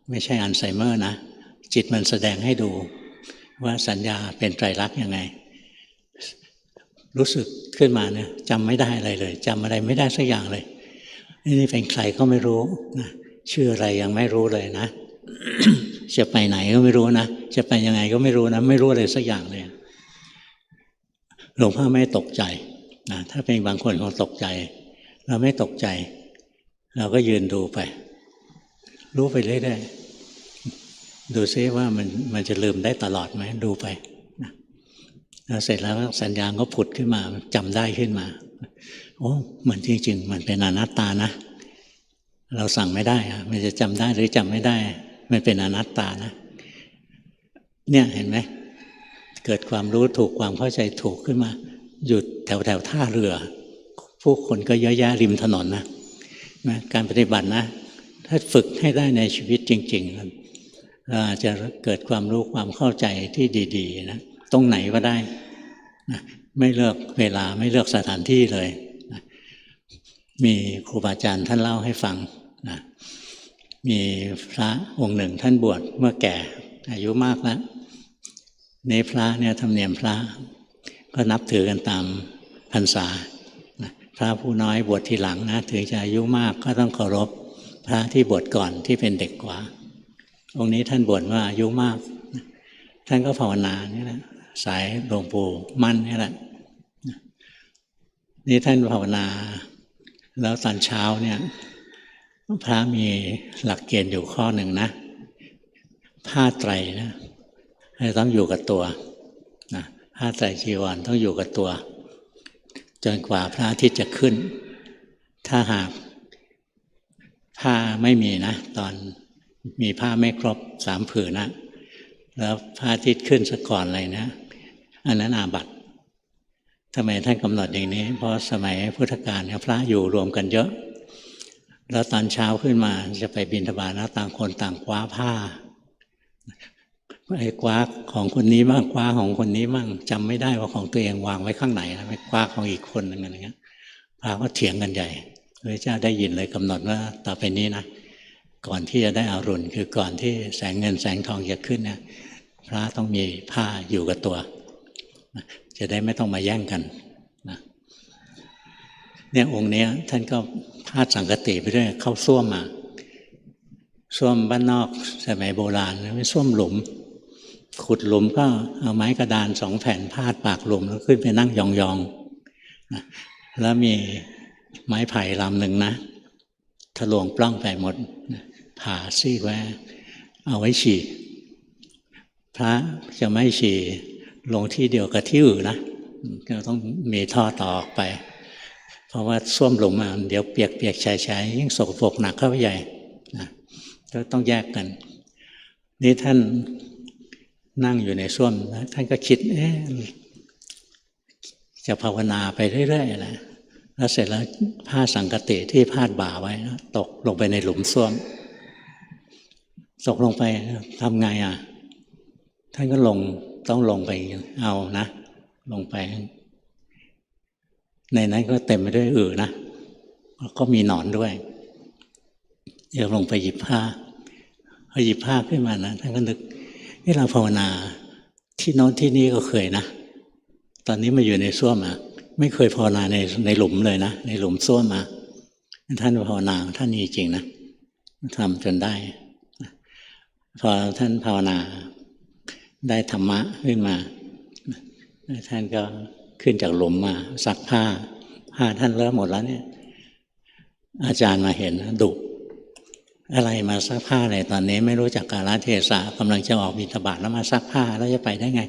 ไม่ใช่อัลไซเมอร์นะจิตมันแสดงให้ดูว่าสัญญาเป็นไตรลักษณ์ยังไงรู้สึกขึ้นมาเนี่ยจำไม่ได้อะไรเลยจำอะไรไม่ได้สักอย่างเลยนี่เป็นใครก็ไม่รู้นะชื่ออะไรยังไม่รู้เลยนะ จะไปไหนก็ไม่รู้นะจะไปยังไงก็ไม่รู้นะไม่รู้อะไรสักอย่างเลยหลวงพ่อไม่ตกใจนะถ้าเป็นบางคนคงตกใจเราไม่ตกใจเราก็ยืนดูไปรู้ไปเรื่อยๆดูซิว่ามันจะลืมได้ตลอดไหมดูไปนะแล้วเสร็จแล้วสัญญาก็ผุดขึ้นมาจำได้ขึ้นมาโอ้มันจริงๆมันเป็นอนัตตานะเราสั่งไม่ได้อะมันจะจำได้หรือจำไม่ได้มันเป็นอนัตตานะเนี่ยเห็นไหมเกิดความรู้ถูกความเข้าใจถูกขึ้นมาหยุดแถวท่าเรือผู้คนก็เยอะแยะริมถนนนะการปฏิบัตินะถ้าฝึกให้ได้ในชีวิตจริง เราอาจจะเกิดความรู้ความเข้าใจที่ดีๆนะตรงไหนก็ได้นะไม่เลือกเวลาไม่เลือกสถานที่เลยนะมีครูบาอาจารย์ท่านเล่าให้ฟังนะมีพระองค์หนึ่งท่านบวชเมื่อแก่อายุมากแล้วในพระเนี่ยธรรมเนียมพระก็นับถือกันตามพรรษาพระผู้น้อยบวชทีหลังนะถึงจะอายุมากก็ต้องเคารพพระที่บวชก่อนที่เป็นเด็กกว่าองค์นี้ท่านบวชว่าอายุมากท่านก็ภาวนานี่แหละสายหลวงปู่มั่นนี่แหละนี่ท่านภาวนาแล้วตอนเช้าเนี่ยพระมีหลักเกณฑ์อยู่ข้อหนึ่งนะผ้าไตรนะต้องอยู่กับตัวนะผ้าไตรจีวรต้องอยู่กับตัวจนกว่าพระอาทิตย์จะขึ้นถ้าหากผ้าไม่มีนะตอนมีผ้าไม่ครบ3 ผืนนะแล้วพระอาทิตย์ขึ้นซะก่อนเลยนะอันนั้นอาบัติทำไมท่านกำหนดอย่างนี้เพราะสมัยพุทธกาลเนี่ยพระอยู่รวมกันเยอะแล้วตอนเช้าขึ้นมาจะไปบิณฑบาตนะต่างคนต่างคว้าผ้าไอ้คว้าของคนนี้บ้างคว้าของคนนี้บ้างจำไม่ได้ว่าของตัวเองวางไว้ข้างไหนนะไม่คว้าของอีกคนหนึ่งอะไรเงี้ยพระก็เถียงกันใหญ่พระเจ้าได้ยินเลยกำหนดว่าต่อไปนี้นะก่อนที่จะได้อรุณคือก่อนที่แสงเงินแสงทองจะขึ้นเนี่ยพระต้องมีผ้าอยู่กับตัวจะได้ไม่ต้องมาแย่งกันนะเนี่ยองค์นี้ท่านก็พาดสังกติไปด้วยเข้าส้วมมาส้วมบ้านนอกสมัยโบราณไม่ส้วมหลุมขุดหลุมก็เอาไม้กระดาน2 แผ่นพาดปากหลุมแล้วขึ้นไปนั่งยองๆนะแล้วมีไม้ไผ่ลำหนึ่งนะทะลวงปล้องไปหมดผ่าซี่ไว้เอาไว้ฉี่พระจะไม่ฉี่ลงที่เดียวกับที่อื่นนะก็ต้องมีท่อต่อออกไปเพราะว่าส้วมหลุมมาเดี๋ยวเปียกๆแฉะยิ่งสกปรกหนักเข้าไปใหญ่นะก็ต้องแยกกันนี่ท่านนั่งอยู่ในส้วมนะท่านก็คิดจะภาวนาไปเรื่อยๆนะแล้วเสร็จแล้วผ้าสังกติที่พาดบ่าไว้นะตกลงไปในหลุมส้วมตกลงไปทำไงอ่ะท่านก็ต้องลงไปเอานะลงไปในนั้นก็เต็มไปด้วยนะก็มีหนอนด้วยเดี๋ยวลงไปหยิบผ้าพอหยิบผ้าขึ้นมานะท่านก็นึกนี่เราภาวนาที่โน้นที่นี่ก็เคยนะตอนนี้มาอยู่ในส้วมไม่เคยภาวนาในหลุมเลยนะในหลุมส้วมมาท่านภาวนาท่านนี้จริงนะทำจนได้พอท่านภาวนาได้ธรรมะขึ้นมาท่านก็ขึ้นจากหลุมมาซักผ้าท่านเลอะหมดแล้วเนี่ยอาจารย์มาเห็นดุอะไรมาซักผ้าอะไรตอนนี้ไม่รู้จักกาลเทศะกำลังจะออกบิณฑบาตแล้วมาซักผ้าแล้วจะไปได้ไง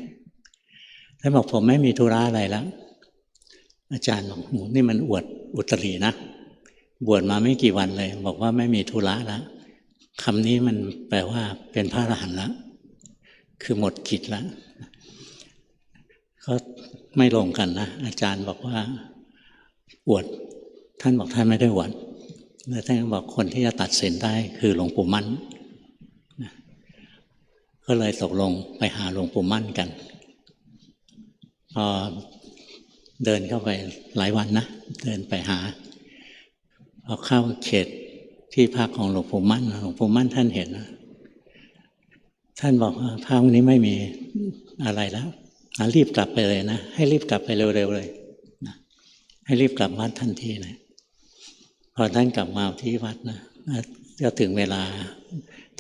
ท่านบอกผมไม่มีธุระอะไรแล้วอาจารย์บอกนี่มันอวดอุตรินะบวชมาไม่กี่วันเลยบอกว่าไม่มีธุระแล้วคำนี้มันแปลว่าเป็นพระอรหันต์แล้วคือหมดกิจแล้วก็ไม่ลงกันนะอาจารย์บอกว่าอวดท่านบอกท่านไม่ได้อวดแล้วท่านบอกคนที่จะตัดสินได้คือหลวงปู่มั่นก็เลยตกลงไปหาหลวงปู่มั่นกันพอเดินเข้าไปหลายวันนะเดินไปหาพอเข้าเขตที่พักของหลวงปู่มั่นท่านเห็นนะท่านบอกว่าพักนี้ไม่มีอะไรแล้วรีบกลับไปเลยนะให้รีบกลับไปเร็วๆเลยนะให้รีบกลับวัดทันทีนะพอท่านกลับมาที่วัดนะก็ถึงเวลา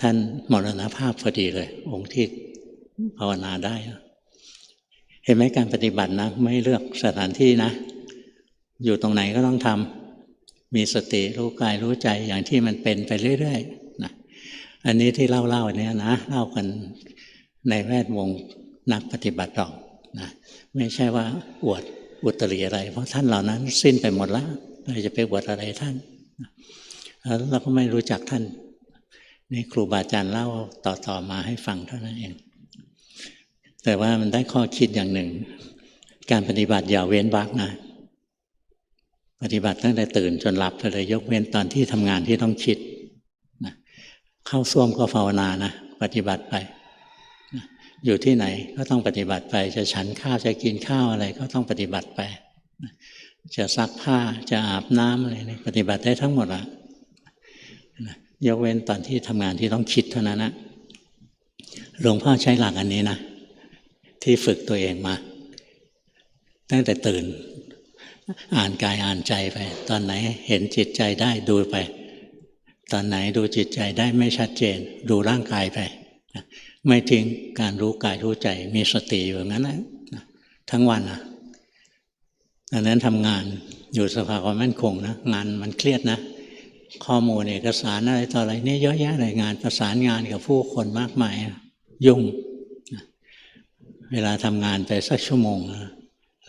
ท่านมรณภาพพอดีเลยองค์ที่ภาวนาได้เห็นไหมการปฏิบัตินะไม่เลือกสถานที่นะอยู่ตรงไหนก็ต้องทำมีสติรู้กายรู้ใจอย่างที่มันเป็นไปเรื่อยๆนะอันนี้ที่เล่าเนี้ยนะเล่ากันในแวดวงนักปฏิบัติหรอกนะไม่ใช่ว่าอวดอุตริอะไรเพราะท่านเหล่านั้นสิ้นไปหมดแล้วเราจะไปอวดอะไรท่านแล้วเราก็ไม่รู้จักท่านนี่ครูบาอาจารย์เล่าต่อมาให้ฟังเท่านั้นเองแต่ว่ามันได้ข้อคิดอย่างหนึ่งการปฏิบัติอย่าเว้นวรรคนะปฏิบัติตั้งแต่ตื่นจนหลับไปเลยยกเว้นตอนที่ทำงานที่ต้องคิดนะเข้าส้วมก็ภาวนานะ ปฏิบัติไปอยู่ที่ไหนก็ต้องปฏิบัติไปจะฉันข้าวจะกินข้าวอะไรก็ต้องปฏิบัติไปจะซักผ้าจะอาบน้ำอะไรนี่ปฏิบัติได้ทั้งหมดอะยกเว้นตอนที่ทำงานที่ต้องคิดเท่านั้นนะหลวงพ่อใช้หลักอันนี้นะที่ฝึกตัวเองมาตั้งแต่ตื่นอ่านกายอ่านใจไปตอนไหนเห็นจิตใจได้ดูไปตอนไหนดูจิตใจได้ไม่ชัดเจนดูร่างกายไปไม่ทิ้งการรู้กายรู้ใจมีสติอยู่อย่างนั้นนะทั้งวันนะดังนั้นทำงานอยู่สภาความมั่นคงนะงานมันเครียดนะข้อมูลเอกสารอะไรต่ออะไรนี่เยอะแยะเลยงานประสานงานกับผู้คนมากมายยุ่งเวลาทำงานไปสักชั่วโมง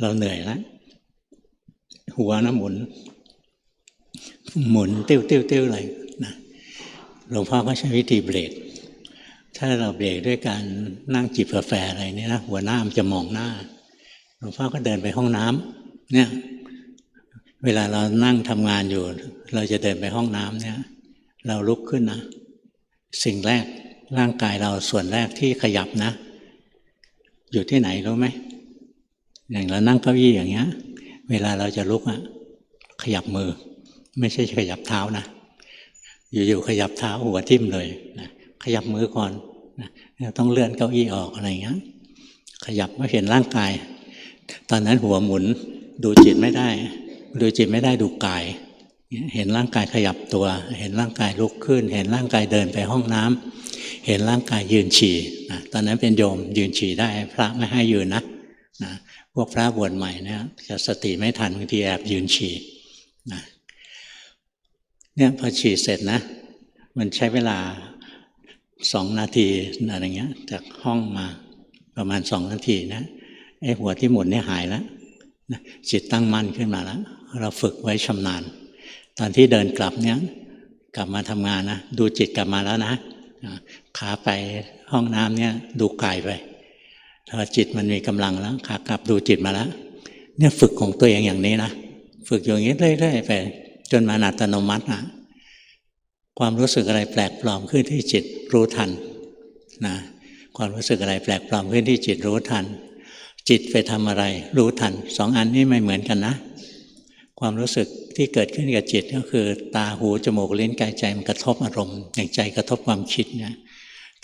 เราเหนื่อยแล้วหัวนะหมุนติ้วเลยนะหลวงพ่อก็ใช้วิธีเบรกถ้าเราเบรกด้วยการนั่งจิบกาแฟอะไรนี่นะหัวหน้ามันจะมองหน้าหลวงพ่อก็เดินไปห้องน้ำเนี่ยเวลาเรานั่งทำงานอยู่เราจะเดินไปห้องน้ำเนี่ยเราลุกขึ้นนะสิ่งแรกร่างกายเราส่วนแรกที่ขยับนะอยู่ที่ไหนรู้ไหมอย่างเรานั่งเก้าอี้อย่างเงี้ยเวลาเราจะลุกอะขยับมือไม่ใช่ขยับเท้านะอยู่ๆขยับเท้าหัวทิ่มเลยนะขยับมือก่อนนะต้องเลื่อนเก้าอี้ออกอะไรเงี้ยขยับเมื่อเห็นร่างกายตอนนั้นหัวหมุนดูจิตไม่ได้ดูกายเห็นร่างกายขยับตัวเห็นร่างกายลุกขึ้นเห็นร่างกายเดินไปห้องน้ำเห็นร่างกายยืนฉี่นะตอนนั้นเป็นโยมยืนฉี่ได้พระไม่ให้ยืนนะพวกพระบวชใหม่เนี่ยจะสติไม่ทันบางทีแอบยืนฉี่นะเนี่ยพอฉี่เสร็จนะมันใช้เวลา2 นาทีอะไรเงี้ยจากห้องมาประมาณ2 นาทีนะไอ้หัวที่หมุนเนี่ยหายแล้วนะจิตตั้งมั่นขึ้นมาแล้วเราฝึกไว้ชำนาญตอนที่เดินกลับเนี่ยกลับมาทำงานนะดูจิตกลับมาแล้วนะขาไปห้องน้ำเนี่ยดูกายไปพอจิตมันมีกำลังแล้วขากลับดูจิตมาแล้วเนี่ยฝึกของตัวเองอย่างนี้นะฝึกอย่างนี้เรื่อยๆไปจนมาอัตโนมัตินะความรู้สึกอะไรแปลกปลอมขึ้นที่จิตรู้ทันนะความรู้สึกอะไรแปลกปลอมขึ้นที่จิตรู้ทันจิตไปทำอะไรรู้ทัน2 อันนี้ไม่เหมือนกันนะความรู้สึกที่เกิดขึ้นกับจิตก็คือตาหูจมูกลิ้นกายใจมันกระทบอารมณ์อย่างใจกระทบความคิดเนี่ย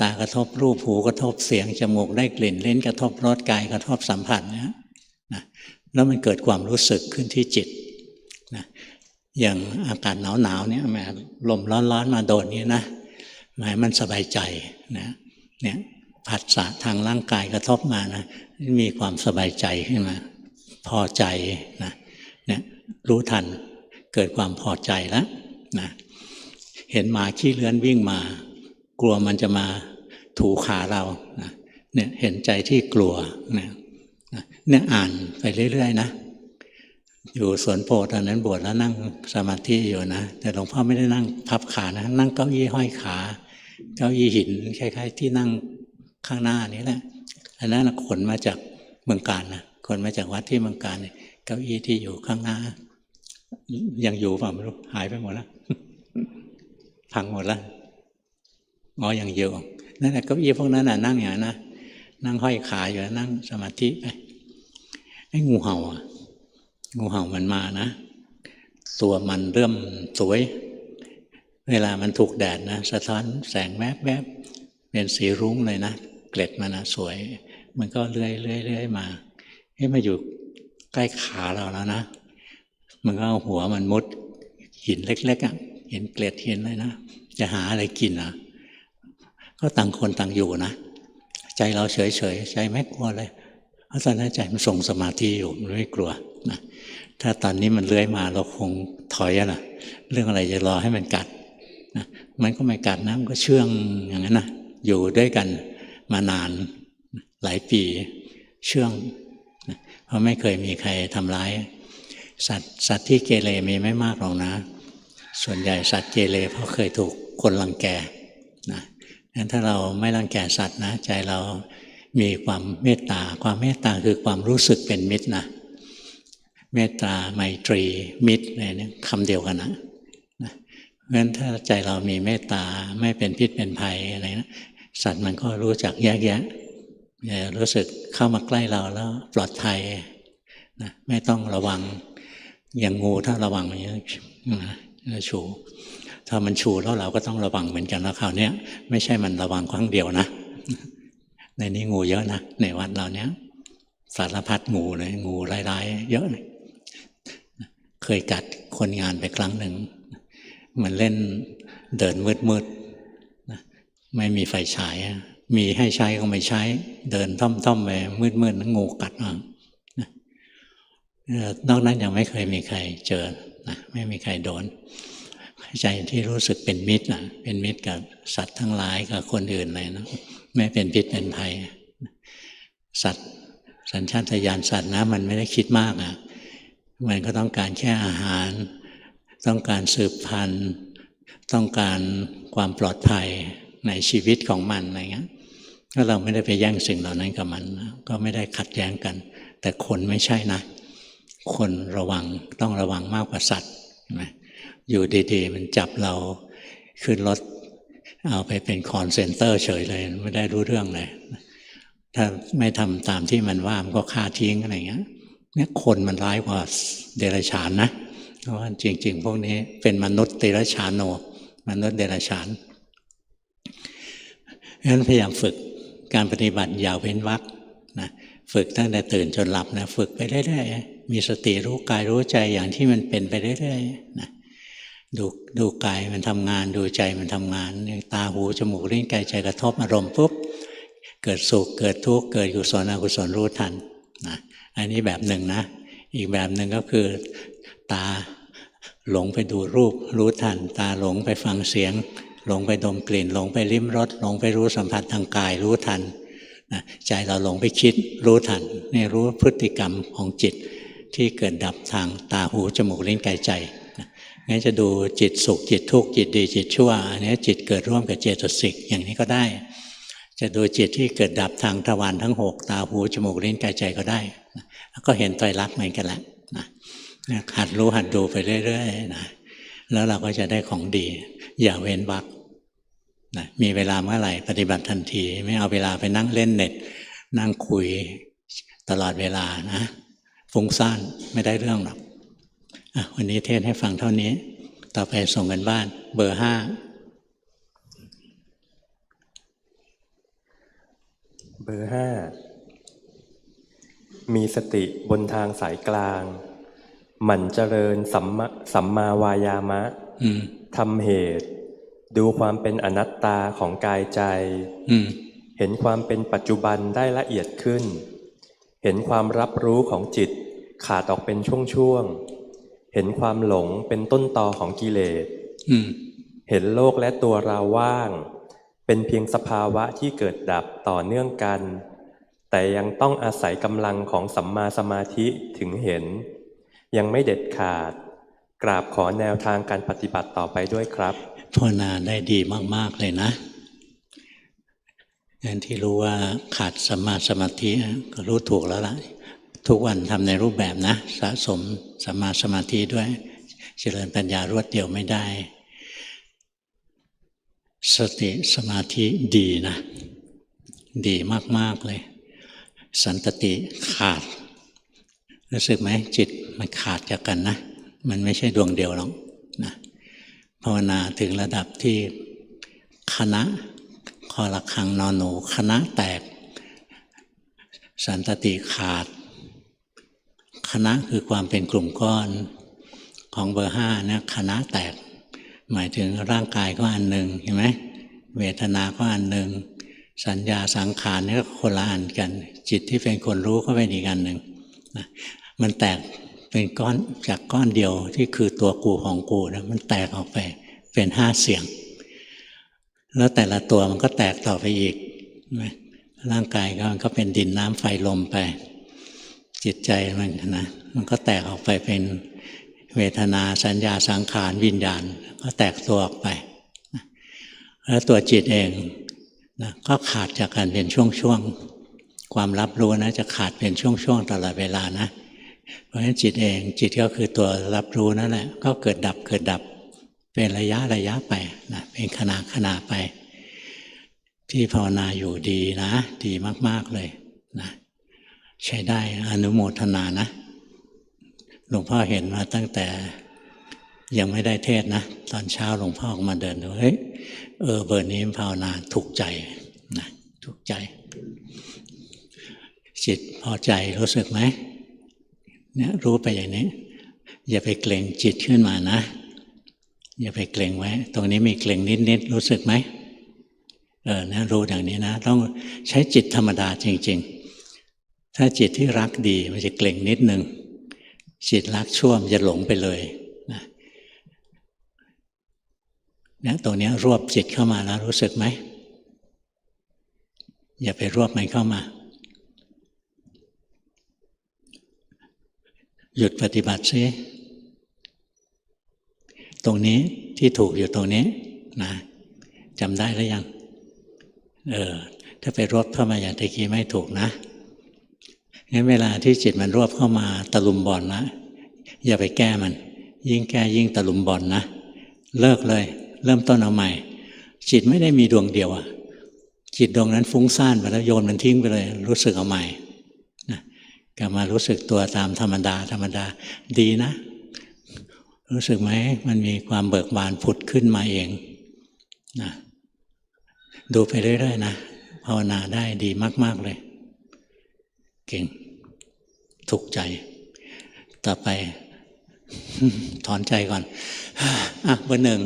ตากระทบรูปหูกระทบเสียงจมูกได้กลิ่นลิ้นกระทบรสกายกระทบสัมผัสเนี่ยนะแล้วมันเกิดความรู้สึกขึ้นที่จิตนะอย่างอากาศหนาวเนี่ยแหมลมร้อนๆมาโดนนี้นะหมายมันสบายใจนะเนี่ยผัสสะทางร่างกายกระทบมานะมีความสบายใจขึ้นมาพอใจนะเนี่ยรู้ทันเกิดความพอใจแล้วนะเห็นหมาขี้เลื้อนวิ่งมากลัวมันจะมาถูขาเรานะเนี่ยเห็นใจที่กลัวเนี่ยอ่านไปเรื่อยๆนะอยู่สวนโพธิ์ตอนนั้นบวชแล้วนั่งสมาธิอยู่นะแต่หลวงพ่อไม่ได้นั่งพับขานะนั่งเก้าอี้ห้อยขาเก้าอี้หินคล้ายๆที่นั่งข้างหน้านี้แหละอันนั้นขนมาจากเมืองการนะขนมาจากวัดที่เมืองการเก้าอี้ที่อยู่ข้างหน้ายังอยู่เปล่าไม่รู้หายไปหมดแล้วพังหมดแล้วอ๋อยังอยู่นั่นแหละเก้าอี้พวกนั้นน่ะนั่งอย่างนั้นนะนั่งห้อยขาอยู่นั่งสมาธิไปไอ้งูเห่ามันมานะตัวมันเริ่มสวยเวลามันถูกแดดนะสะท้อนแสงแวบเป็นสีรุ้งเลยนะเกล็ดมันนะสวยมันก็เลื่อยมามาอยู่ใกล้ขาเราแล้วนะมันก็เอาหัวมันมุดหินเล็กๆอ่ะเห็นเกล็ดหินเลยนะจะหาอะไรกินอ่ะก็ต่างคนต่างอยู่นะใจเราเฉยใจไม่กลัวเลยเพราะตอนนั้นใจมันส่งสมาธิอยู่มันไม่กลัวนะถ้าตอนนี้มันเลื้อยมาเราคงถอยนะเรื่องอะไรจะรอให้มันกัดนะมันก็ไม่กัดนะมันก็เชื่องอย่างนั้นนะอยู่ด้วยกันมานานหลายปีเชื่องนะเพราะไม่เคยมีใครทำร้ายสัตว์ที่เกเรมีไม่มากหรอกนะส่วนใหญ่สัตว์เกเรเพราะเคยถูกคนรังแกนะงั้นถ้าเราไม่รังแกสัตว์นะใจเรามีความเมตตาความเมตตาคือความรู้สึกเป็นมิตรนะเมตตาไมตรีมิตรอะไรเนี่ยคำเดียวกันนะเพราะฉะนั้นถ้าใจเรามีเมตตาไม่เป็นพิษเป็นภัยอะไรนะ สัตว์มันก็รู้จักแยกแยะรู้สึกเข้ามาใกล้เราแล้วปลอดภัยนะไม่ต้องระวังอย่างงูถ้าระวังอย่างนี้ชูถ้ามันชูแล้วเราก็ต้องระวังเหมือนกันแล้วคราวนี้ไม่ใช่มันระวังครั้งเดียวนะในนี้งูเยอะนะในวัดเราเนี้ยสารพัดงูเลยงูร้ายๆเยอะเลยเคยกัดคนงานไปครั้งหนึ่งมันเล่นเดินมืดๆไม่มีไฟฉายมีให้ใช้ก็ไม่ใช้เดินท่อมๆไปมืดๆแล้วงูกัดนอกนั้นยังไม่เคยมีใครเจอนะไม่มีใครโดนใจที่รู้สึกเป็นมิตรเป็นมิตรกับสัตว์ทั้งหลายกับคนอื่นเลยนะไม่เป็นพิษเป็นภัยสัตว์สัญชาตญาณสัตว์นะมันไม่ได้คิดมากมันก็ต้องการแค่อาหารต้องการสืบพันธุ์ต้องการความปลอดภัยในชีวิตของมันอะไรเงี้ยถ้าเราไม่ได้ไปแย่งสิ่งเหล่านั้นกับมันก็ไม่ได้ขัดแย้งกันแต่คนไม่ใช่นะคนระวังต้องระวังมากกว่าสัตว์อยู่ดีๆมันจับเราขึ้นรถเอาไปเป็นคอนเซ็นเตอร์เฉยเลยไม่ได้รู้เรื่องเลยถ้าไม่ทำตามที่มันว่ามันก็ฆ่าทิ้งอะไรเงี้ยเนี่ยคนมันร้ายกว่าเดรัจฉานนะเพราะว่าจริงๆพวกนี้เป็นมนุษย์เดรัจฉานโนมนุษย์เดรัจฉานเพราะฉะนั้นพยายามฝึกการปฏิบัติอย่าเว้นวรรคนะฝึกตั้งแต่ตื่นจนหลับนะฝึกไปเรื่อยๆมีสติรู้กายรู้ใจอย่างที่มันเป็นไปเรื่อยๆนะดูกายมันทำงานดูใจมันทำงานตาหูจมูกลิ้นกายใจกระทบอารมณ์ปุ๊บเกิดสุขเกิดทุกข์เกิดกุศลอกุศลรู้ทันนะอันนี้แบบหนึ่งนะอีกแบบหนึ่งก็คือตาหลงไปดูรูปรู้ทันตาหลงไปฟังเสียงหลงไปดมกลิ่นหลงไปลิ้มรสหลงไปรู้สัมผัสทางกายรู้ทันนะใจเราหลงไปคิดรู้ทันนี่รู้พฤติกรรมของจิตที่เกิดดับทางตาหูจมูกลิ้นกายใจงั้นจะดูจิตสุขจิตทุกข์จิตดีจิตชั่วอันนี้จิตเกิดร่วมกับเจตสิกอย่างนี้ก็ได้จะดูจิตที่เกิดดับทางทวารทั้ง6ตาหูจมูกลิ้นกายใจก็ได้แล้วก็เห็นไตรลักษณ์เหมือนกันแหละนะหัดรู้หัดดูไปเรื่อยๆนะแล้วเราก็จะได้ของดีอย่าเว้นวรรคนะมีเวลาเมื่อไหร่ปฏิบัติทันทีไม่เอาเวลาไปนั่งเล่นเน็ตนั่งคุยตลอดเวลานะฟุ้งซ่านไม่ได้เรื่องหรอกวันนี้เทศให้ฟังเท่านี้ต่อไปส่งกันบ้านเบอร์ 5เบอร์ 5มีสติบนทางสายกลางหมั่นเจริญสัมมาวายามะทำเหตุดูความเป็นอนัตตาของกายใจเห็นความเป็นปัจจุบันได้ละเอียดขึ้นเห็นความรับรู้ของจิตขาดออกเป็นช่วงๆเห็นความหลงเป็นต้นตอของกิเลสเห็นโลกและตัวเราว่างเป็นเพียงสภาวะที่เกิดดับต่อเนื่องกันแต่ยังต้องอาศัยกำลังของสัมมาสมาธิถึงเห็นยังไม่เด็ดขาดกราบขอแนวทางการปฏิบัติต่อไปด้วยครับภาวนาได้ดีมากๆเลยนะอย่างที่รู้ว่าขาดสัมมาสมาธิก็รู้ถูกแล้วล่ะทุกวันทำในรูปแบบนะสะสมสัมมาสมาธิด้วยเจริญปัญญารวดเดียวไม่ได้สติสมาธิดีนะดีมากๆเลยสันตติขาดรู้สึกไหมจิตมันขาดจากกันนะมันไม่ใช่ดวงเดียวหรอกนะภาวนาถึงระดับที่คณะคอระฆังนอนหนูคณะแตกสันตติขาดคณะคือความเป็นกลุ่มก้อนของเบอร์ 5เนี่ยคณะแตกหมายถึงร่างกายก็อันหนึ่งเห็นไหมเวทนาก็อันหนึ่งสัญญาสังขารนี่ก็คนละอันกันจิตที่เป็นคนรู้ก็เป็นอีกอันหนึ่งนะมันแตกเป็นก้อนจากก้อนเดียวที่คือตัวกูของกูนะมันแตกออกไปเป็น5เสียงแล้วแต่ละตัวมันก็แตกต่อไปอีกร่างกายมันก็เป็นดินน้ำไฟลมไปจิตใจมันก็แตกออกไปเป็นเวทนาสัญญาสังขารวิญญาณก็แตกตัวออกไปแล้วตัวจิตเองนะก็ขาดจากกันเป็นช่วงๆความรับรู้นะจะขาดเป็นช่วงๆตลอดเวลานะเพราะฉะนั้นจิตเองจิตก็คือตัวรับรู้นั่นแหละก็เกิดดับเป็นระยะไปนะเป็นขณะไป ที่ภาวนาอยู่ดีนะดีมากๆเลยนะใช้ได้อนุโมทนานะหลวงพ่อเห็นมาตั้งแต่ยังไม่ได้เทศนะตอนเช้าหลวงพ่อออกมาเดินดูเฮ้ยเบอร์นี้ภาวนาถูกใจนะถูกใจจิตพอใจรู้สึกไหมเนี่ยรู้ไปอย่างนี้อย่าไปเกรงจิตขึ้นมานะอย่าไปเกรงไว้ตรงนี้มีเกรงนิดๆรู้สึกไหมนะรู้อย่างนี้นะต้องใช้จิตธรรมดาจริงๆถ้าจิตที่รักดีมันจะเกรงนิดนึงจิตรักชั่วมันจะหลงไปเลยนะเนี่ยตรงนี้รวบจิตเข้ามาแล้วรู้สึกไหมอย่าไปรวบมันเข้ามาหยุดปฏิบัติซิตรงนี้ที่ถูกอยู่ตรงนี้นะจำได้หรือยังถ้าไปรวบเข้ามาอย่างตะกี้ไม่ถูกนะงั้นเวลาที่จิตมันรวบเข้ามาตะลุมบอลนะอย่าไปแก้มันยิ่งแก้ยิ่งตะลุมบอลนะเลิกเลยเริ่มต้นเอาใหม่จิตไม่ได้มีดวงเดียวอะจิตดวงนั้นฟุ้งซ่านไปแล้วโยนมันทิ้งไปเลยรู้สึกเอาใหม่นะกลับมารู้สึกตัวตามธรรมดาดีนะรู้สึกไหมมันมีความเบิกบานผุดขึ้นมาเองนะดูไปเรื่อยๆนะภาวนาได้ดีมากๆเลยเก่งถูกใจต่อไปถอนใจก่อนเบอร์หนึ่ง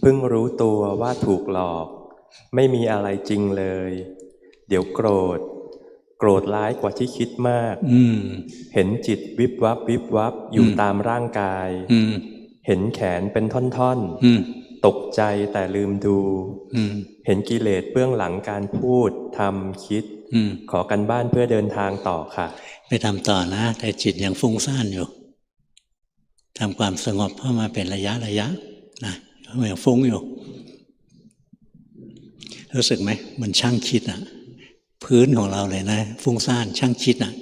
เพิ่งรู้ตัวว่าถูกหลอกไม่มีอะไรจริงเลยเดี๋ยวโกรธร้ายกว่าที่คิดมากเห็นจิตวิบวับอยู่ตามร่างกายเห็นแขนเป็นท่อนๆตกใจแต่ลืมดูเห็นกิเลสเบื้องหลังการพูดทำคิดขอกันบ้านเพื่อเดินทางต่อค่ะไปทำต่อนะแต่จิตยังฟุ้งซ่านอยู่ทำความสงบเข้ามาเป็นระยะนะมันยังฟุ้งอยู่รู้สึกไหมมันช่างคิดอ่ะพื้นของเราเลยนะฟุ้งซ่านช่างคิดอ่ะ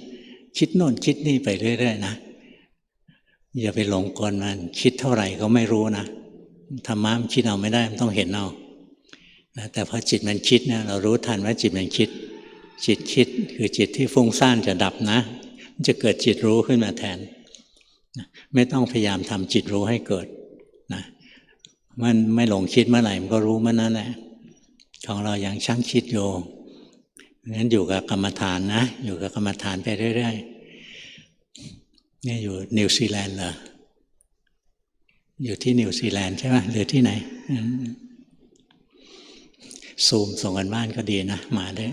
คิดโน่นคิดนี่ไปเรื่อยๆนะอย่าไปหลงกลมันคิดเท่าไหร่ก็ไม่รู้นะธรรมะมันคิดเอาไม่ได้มันต้องเห็นเอานะแต่พอจิตมันคิดเนี่ยเรารู้ทันว่าจิตมันคิดจิตคิดคือจิตที่ฟุ้งซ่านจะดับนะมันจะเกิดจิตรู้ขึ้นมาแทนนะไม่ต้องพยายามทำจิตรู้ให้เกิดนะมันไม่หลงคิดเมื่อไหร่มันก็รู้เมื่อนั้นแหละของเรายังช่างคิดอยู่งั้นอยู่กับกรรมฐานนะอยู่กับกรรมฐานไปเรื่อยๆนี่อยู่นิวซีแลนด์เหรออยู่ที่นิวซีแลนด์ใช่ไหมหรือที่ไหนซูมส่งกันบ้านก็ดีนะมาได้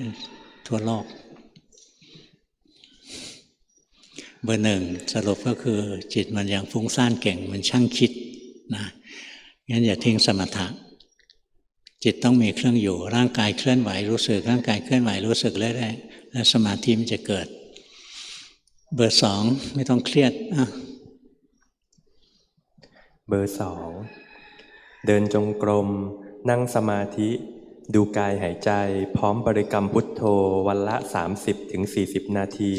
ทั่วโลกเบอร์หนึ่งสรุปก็คือจิตมันยังฟุ้งซ่านเก่งมันช่างคิดนะงั้นอย่าทิ้งสมถะจิตต้องมีเครื่องอยู่ร่างกายเคลื่อนไหวรู้สึกร่างกายเคลื่อนไหวรู้สึกเรื่อยๆแล้วสมาธิมันจะเกิดเบอร์สองไม่ต้องเครียดเบอร์สองเดินจงกรมนั่งสมาธิดูกายหายใจพร้อมบริกรรมพุทโธวันละ 30-40 นาที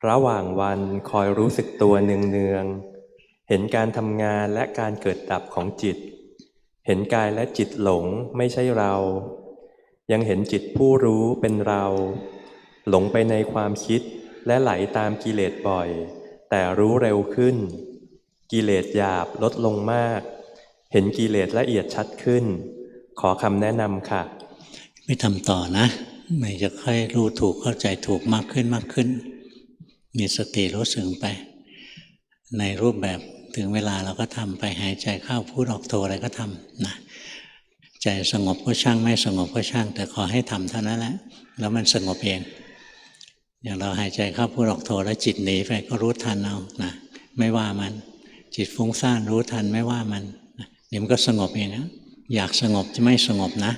ระหว่างวันคอยรู้สึกตัวเนืองๆเห็นการทำงานและการเกิดดับของจิตเห็นกายและจิตหลงไม่ใช่เรายังเห็นจิตผู้รู้เป็นเราหลงไปในความคิดและไหลตามกิเลสบ่อยแต่รู้เร็วขึ้นกิเลสหยาบลดลงมากเห็นกิเลสละเอียดชัดขึ้นขอคำแนะนำค่ะไม่ทำต่อนะไม่จะค่อยรู้ถูกเข้าใจถูกมากขึ้นมีสติรู้สึกไปในรูปแบบถึงเวลาเราก็ทำไปหายใจเข้าพูดออกโทอะไรก็ทำนะใจสงบก็ช่างไม่สงบก็ช่างแต่ขอให้ทำเท่านั้นแหละแล้วมันสงบเองอย่างเราหายใจเข้าพูดออกโทแล้วจิตหนีไปก็รู้ทันเอานะไม่ว่ามันจิตฟุ้งซ่านรู้ทันไม่ว่ามันเดี๋ยวมันก็สงบเองนะอยากสงบจะไม่สงบนะ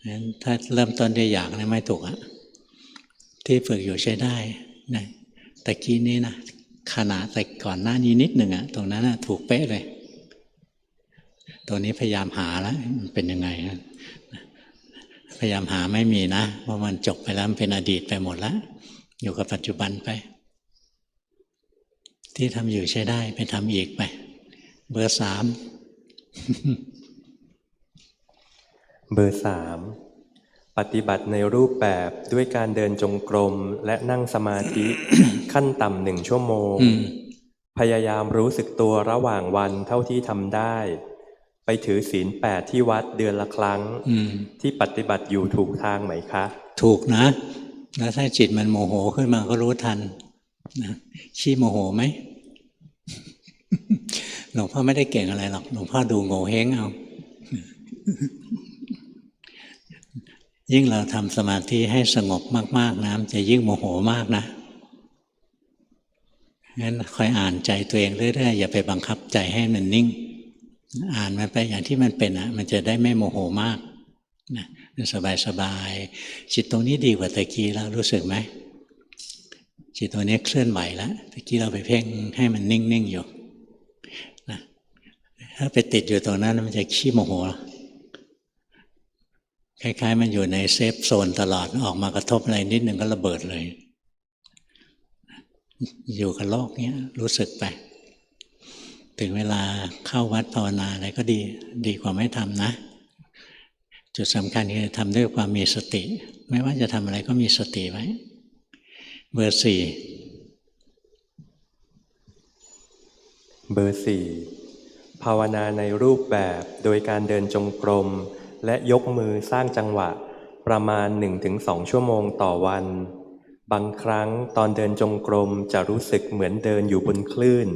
งั้นถ้าเริ่มต้นด้วยอยากนะไม่ถูกอะที่ฝึกอยู่ใช้ได้นะตะกี้นี้นะขณะแต่ก่อนหน้านี้นิดหนึ่งอะตรงนั้นนะถูกเป๊ะเลยตัวนี้พยายามหาแล้วมันเป็นยังไงนะพยายามหาไม่มีนะเพราะมันจบไปแล้วมันเป็นอดีตไปหมดแล้วอยู่กับปัจจุบันไปที่ทำอยู่ใช้ได้ไปทำอีกไปเบอร์สาม เบอร์ 3 ปฏิบัติในรูปแบบด้วยการเดินจงกรมและนั่งสมาธิ ขั้นต่ำ1 ชั่วโมง พยายามรู้สึกตัวระหว่างวันเท่าที่ทำได้ ไปถือศีล 8ที่วัดเดือนละครั้ง ที่ปฏิบัติอยู่ถูกทางไหมคะถูกนะแล้วถ้าจิตมันโมโหขึ้นมาก็รู้ทันนะขี้โมโหไหม หลวงพ่อไม่ได้เก่งอะไรหรอกหลวงพ่อดูโง่เฮงเอา ยิ่งเราทำสมาธิให้สงบมากๆนะจะยิ่งโมโหมากนะงั้นคอยอ่านใจตัวเองเรื่อยๆอย่าไปบังคับใจให้มันนิ่งอ่านมันไปอย่างที่มันเป็นมันจะได้ไม่โมโหมากนะสบายๆจิตตรงนี้ดีกว่าตะกี้แล้วรู้สึกไหมจิตตัวนี้เคลื่อนไหวแล้วตะกี้เราไปเพ่งให้มันนิ่งๆอยู่นะถ้าไปติดอยู่ตรงนั้นมันจะขี้โมโหคล้ายๆมันอยู่ในเซฟโซนตลอดออกมากระทบอะไรนิดหนึ่งก็ระเบิดเลยอยู่กับโลกนี้รู้สึกไปถึงเวลาเข้าวัดภาวนาอะไรก็ดีกว่าไม่ทำนะจุดสำคัญคือทำด้วยความมีสติไม่ว่าจะทำอะไรก็มีสติไว้เบอร์ 4เบอร์ 4ภาวนาในรูปแบบโดยการเดินจงกรมและยกมือสร้างจังหวะประมาณ 1-2 ชั่วโมงต่อวันบางครั้งตอนเดินจงกรมจะรู้สึกเหมือนเดินอยู่บนคลื่น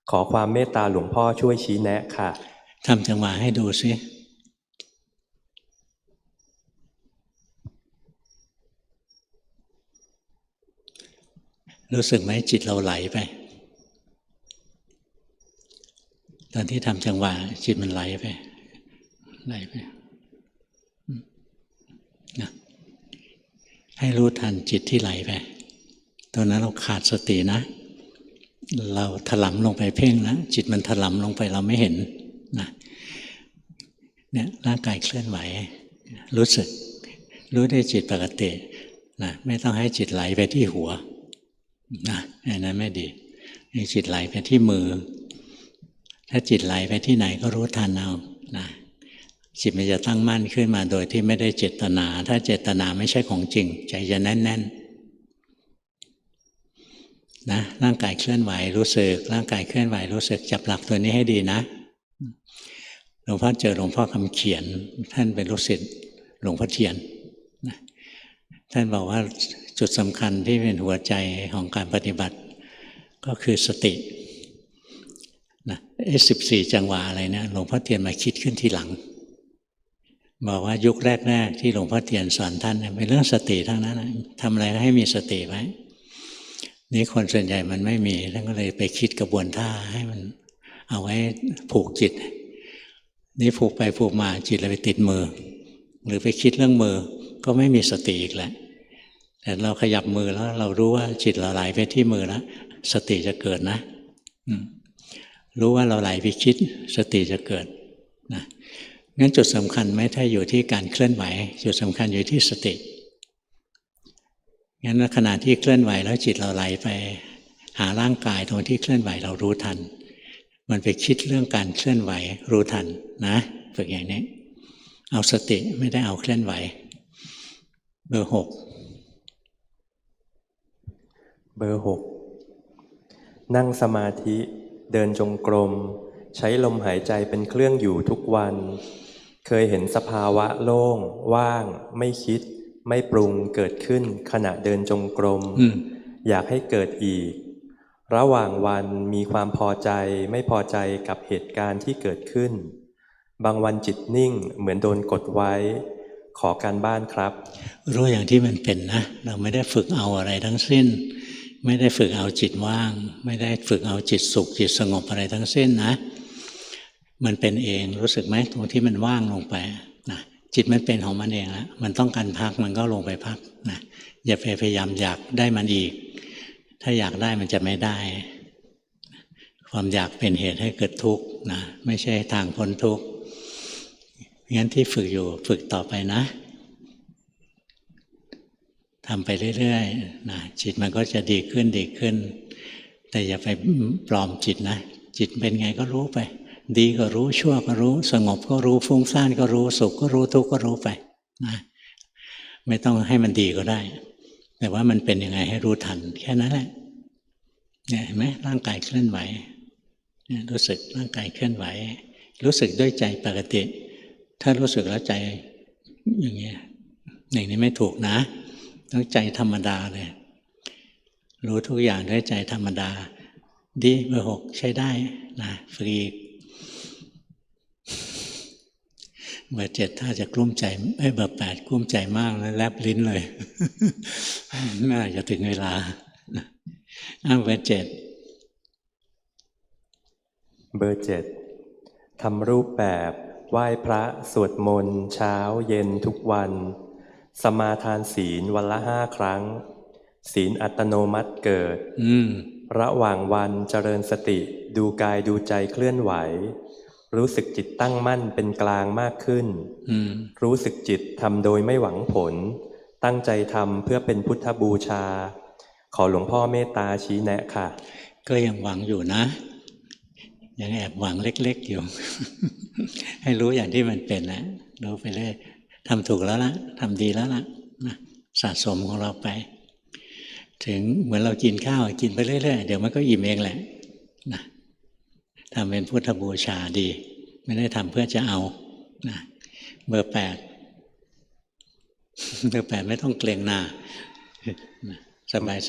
ขอความเมตตาหลวงพ่อช่วยชี้แนะค่ะทำจังหวะให้ดูสิรู้สึกไหมจิตเราไหลไปตอนที่ทำจังหวะจิตมันไหลไปนะให้รู้ทันจิตที่ไหลไปตอนนั้นเราขาดสตินะเราถลำลงไปเพ่งนะจิตมันถลำลงไปเราไม่เห็นนะเนี่ยร่างกายเคลื่อนไหวรู้สึกรู้ได้จิตปกตินะไม่ต้องให้จิตไหลไปที่หัวนะอันนั้นไม่ดีให้จิตไหลไปที่มือถ้าจิตไหลไปที่ไหนก็รู้ทันเอานะจิตมันจะตั้งมั่นขึ้นมาโดยที่ไม่ได้เจตนาถ้าเจตนาไม่ใช่ของจริงใจจะแน่นๆนะร่างกายเคลื่อนไหวรู้สึกร่างกายเคลื่อนไหวรู้สึกจับหลักตัวนี้ให้ดีนะหลวงพ่อเจอหลวงพ่อคำเขียนท่านเป็นลูกศิษย์หลวงพ่อเทียนนะท่านบอกว่าจุดสำคัญที่เป็นหัวใจของการปฏิบัติก็คือสตินะ14 จังหวะอะไรเนี่ยหลวงพ่อเทียนมาคิดขึ้นทีหลังบอกว่ายุคแรกๆที่หลวงพ่อเทียนสอนท่านเป็นเรื่องสติทั้งนั้นทำอะไรก็ให้มีสติไว้นี่คนส่วนใหญ่มันไม่มีท่านก็เลยไปคิดกระบวนท่าให้มันเอาไว้ผูกจิตนี่ผูกไปผูกมาจิตเลยไปติดมือหรือไปคิดเรื่องมือก็ไม่มีสติอีกแล้วแต่เราขยับมือแล้วเรารู้ว่าจิตเราไหลไปที่มือแล้วสติจะเกิดนะรู้ว่าเราไหลไปคิดสติจะเกิดนะงั้นจุดสำคัญไม่ใช่อยู่ที่การเคลื่อนไหวจุดสำคัญอยู่ที่สติงั้นขณะที่เคลื่อนไหวแล้วจิตเราไหลไปหาร่างกายตรงที่เคลื่อนไหวเรารู้ทันมันไปคิดเรื่องการเคลื่อนไหวรู้ทันนะฝึกอย่างนี้เอาสติไม่ได้เอาเคลื่อนไหวเบอร์ 6เบอร์ 6นั่งสมาธิเดินจงกรมใช้ลมหายใจเป็นเครื่องอยู่ทุกวันเคยเห็นสภาวะโล่งว่างไม่คิดไม่ปรุงเกิดขึ้นขณะเดินจงกรมอยากให้เกิดอีกระหว่างวันมีความพอใจไม่พอใจกับเหตุการณ์ที่เกิดขึ้นบางวันจิตนิ่งเหมือนโดนกดไว้ขอการบ้านครับรู้อย่างที่มันเป็นนะเราไม่ได้ฝึกเอาอะไรทั้งสิ้นไม่ได้ฝึกเอาจิตว่างไม่ได้ฝึกเอาจิตสุขจิตสงบอะไรทั้งสิ้นนะมันเป็นเองรู้สึกไหมตรงที่มันว่างลงไปนะจิตมันเป็นของมันเองแล้วมันต้องการพักมันก็ลงไปพักนะอย่าไปพยายามอยากได้มันอีกถ้าอยากได้มันจะไม่ได้ความอยากเป็นเหตุให้เกิดทุกข์นะไม่ใช่ทางพ้นทุกข์งั้นที่ฝึกอยู่ฝึกต่อไปนะทำไปเรื่อยๆนะจิตมันก็จะดีขึ้นแต่อย่าไปปลอมจิตนะจิตเป็นไงก็รู้ไป ดีก็รู้ชั่วก็รู้สงบก็รู้ฟุ้งซ่านก็รู้สุขก็รู้ทุกข์ก็รู้ไปนะไม่ต้องให้มันดีก็ได้ แต่ว่ามันเป็นยังไงให้รู้ทันแค่นั้นแหละเนี่ยเห็นไหมร่างกายเคลื่อนไหวเนี่ยรู้สึกร่างกายเคลื่อนไหวรู้สึกด้วยใจปกติถ้ารู้สึกแล้วใจอย่างเงี้ยอย่างนี้ไม่ถูกนะต้องใจธรรมดาเลยรู้ทุกอย่างด้วยใจธรรมดาดีเบอร์ 6ใช้ได้นะฝึกอีกเบอร์ 7ถ้าจะกลุ้มใจเบอร์ 8กลุ้มใจมากแล้วแลบลิ้นเลย น่าจะถึงเวลาเบอร์ 7เบอร์ 7ทำรูปแบบไหว้พระสวดมนต์เช้าเย็นทุกวันสมาทานศีลวันละ 5 ครั้งศีลอัตโนมัติเกิดระหว่างวันเจริญสติดูกายดูใจเคลื่อนไหวรู้สึกจิตตั้งมั่นเป็นกลางมากขึ้นรู้สึกจิตทำโดยไม่หวังผลตั้งใจทำเพื่อเป็นพุทธบูชาขอหลวงพ่อเมตตาชี้แนะค่ะก็ยังหวังอยู่นะยังแอบหวังเล็กๆอยู่ ให้รู้อย่างที่มันเป็นนะรู้ไปเรื่อยทำถูกแล้วละทำดีแล้วละนะสะสมของเราไปถึงเหมือนเรากินข้าวกินไปเรื่อยๆเดี๋ยวมันก็อิ่มเองแหละนะทำเป็นพุทธบูชาดีไม่ได้ทำเพื่อจะเอานะเบอร์ 8เบอร์ 8ไม่ต้องเกรงหน้า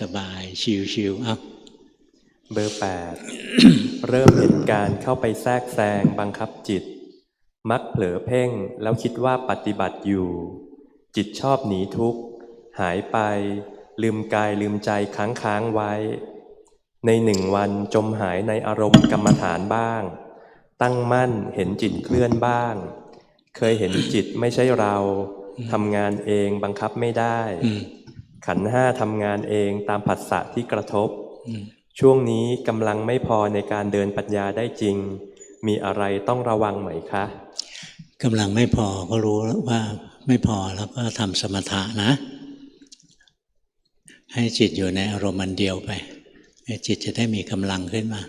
สบายๆชิวๆเอาเบอร์ 8 เริ่มเห็นการเข้าไปแทรกแซงบังคับจิตมักเผลอเพ่งแล้วคิดว่าปฏิบัติอยู่จิตชอบหนีทุกข์หายไปลืมกายลืมใจค้างไว้ใน1 วันจมหายในอารมณ์กรรมฐานบ้างตั้งมั่นเห็นจิตเคลื่อนบ้างเคยเห็นจิตไม่ใช่เราทำงานเองบังคับไม่ได้ขันธ์ 5ทำงานเองตามผัสสะที่กระทบช่วงนี้กำลังไม่พอในการเดินปัญญาได้จริงมีอะไรต้องระวังไหมคะกำลังไม่พอก็รู้ว่าไม่พอแล้วก็ทำสมถะนะให้จิตอยู่ในอารมณ์อันเดียวไปจิตจะได้มีกำลังขึ้นมา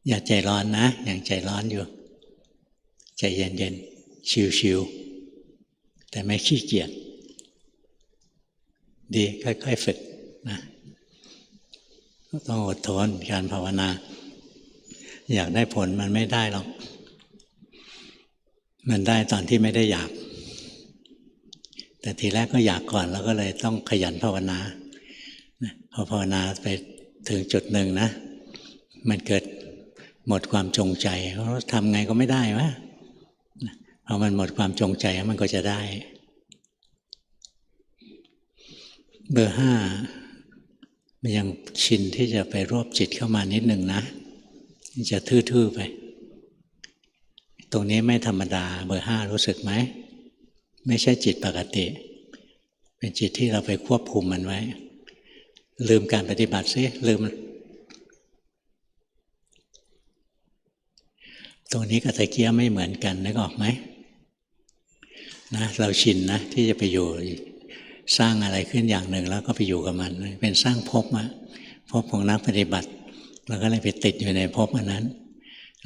อย่าใจร้อนนะอย่างใจร้อนอยู่ใจเย็นๆชิวๆแต่ไม่ขี้เกียจดีค่อยๆฝึกนะต้องอดทนการภาวนาอยากได้ผลมันไม่ได้หรอกมันได้ตอนที่ไม่ได้อยากแต่ทีแรกก็อยากก่อนแล้วก็เลยต้องขยันภาวนาพอภาวนาไปถึงจุดหนึ่งนะมันเกิดหมดความจงใจเพราะทำไงก็ไม่ได้วะพอมันหมดความจงใจมันก็จะได้เบอร์ 5มันยังชินที่จะไปรวบจิตเข้ามานิดหนึ่งนะจะทื่อๆไปตรงนี้ไม่ธรรมดาเบอร์ 5รู้สึกไหมไม่ใช่จิตปกติเป็นจิตที่เราไปควบคุมมันไว้ลืมการปฏิบัติซิลืมตรงนี้กับตะเกียบไม่เหมือนกันนึกออกไหมนะเราชินนะที่จะไปอยู่สร้างอะไรขึ้นอย่างหนึ่งแล้วก็ไปอยู่กับมันเป็นสร้างภพภพของนักปฏิบัติเราก็เลยไปติดอยู่ในภพอันนั้น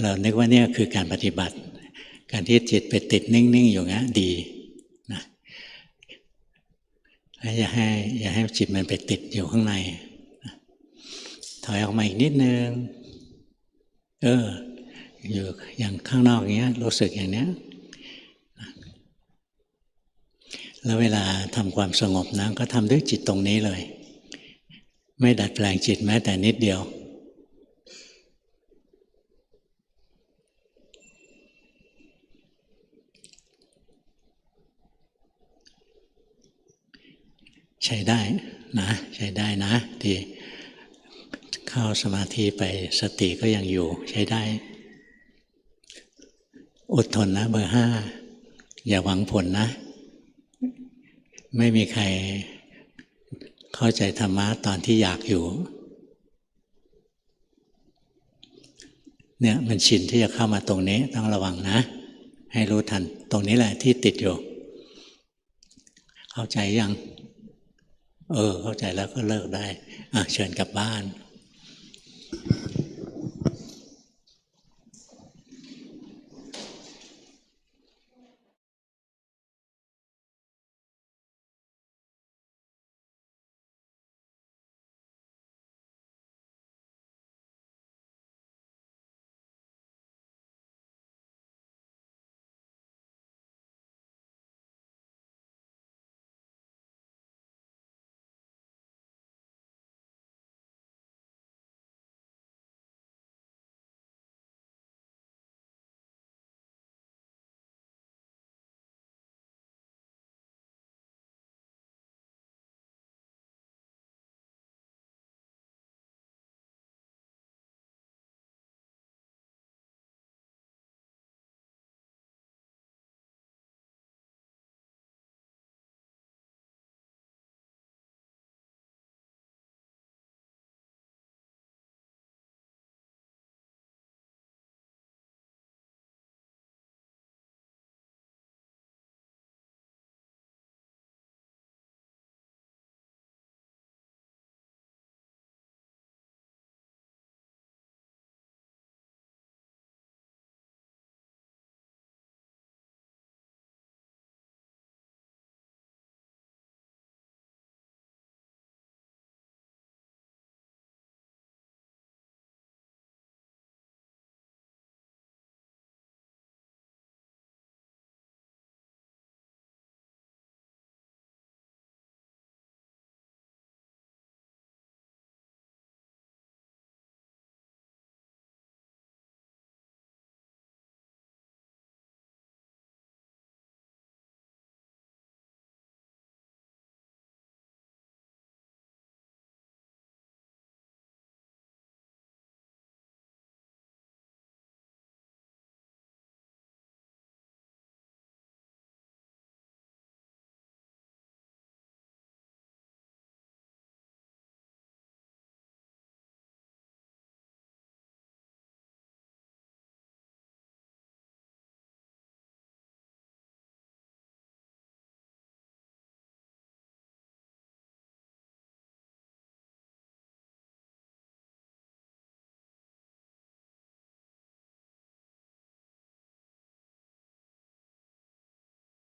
เรานึกว่านี่คือการปฏิบัติการที่จิตไปติดนิ่งๆอยู่งั้นดีนะอย่าให้จิตมันไปติดอยู่ข้างในถอยออกมาอีกนิดนึงอยู่อย่างข้างนอกอย่างเงี้ยรู้สึกอย่างเนี้ยแล้วเวลาทำความสงบนะก็ทำด้วยจิตตรงนี้เลยไม่ดัดแปลงจิตแม้แต่นิดเดียวใช้ได้นะใช้ได้นะดีเข้าสมาธิไปสติก็ยังอยู่ใช้ได้อดทนนะเบอร์ 5อย่าหวังผลนะไม่มีใครเข้าใจธรรมะตอนที่อยากอยู่เนี่ยมันชินที่จะเข้ามาตรงนี้ต้องระวังนะให้รู้ทันตรงนี้แหละที่ติดอยู่เข้าใจยังเข้าใจแล้วก็เลิกได้เชิญกลับบ้าน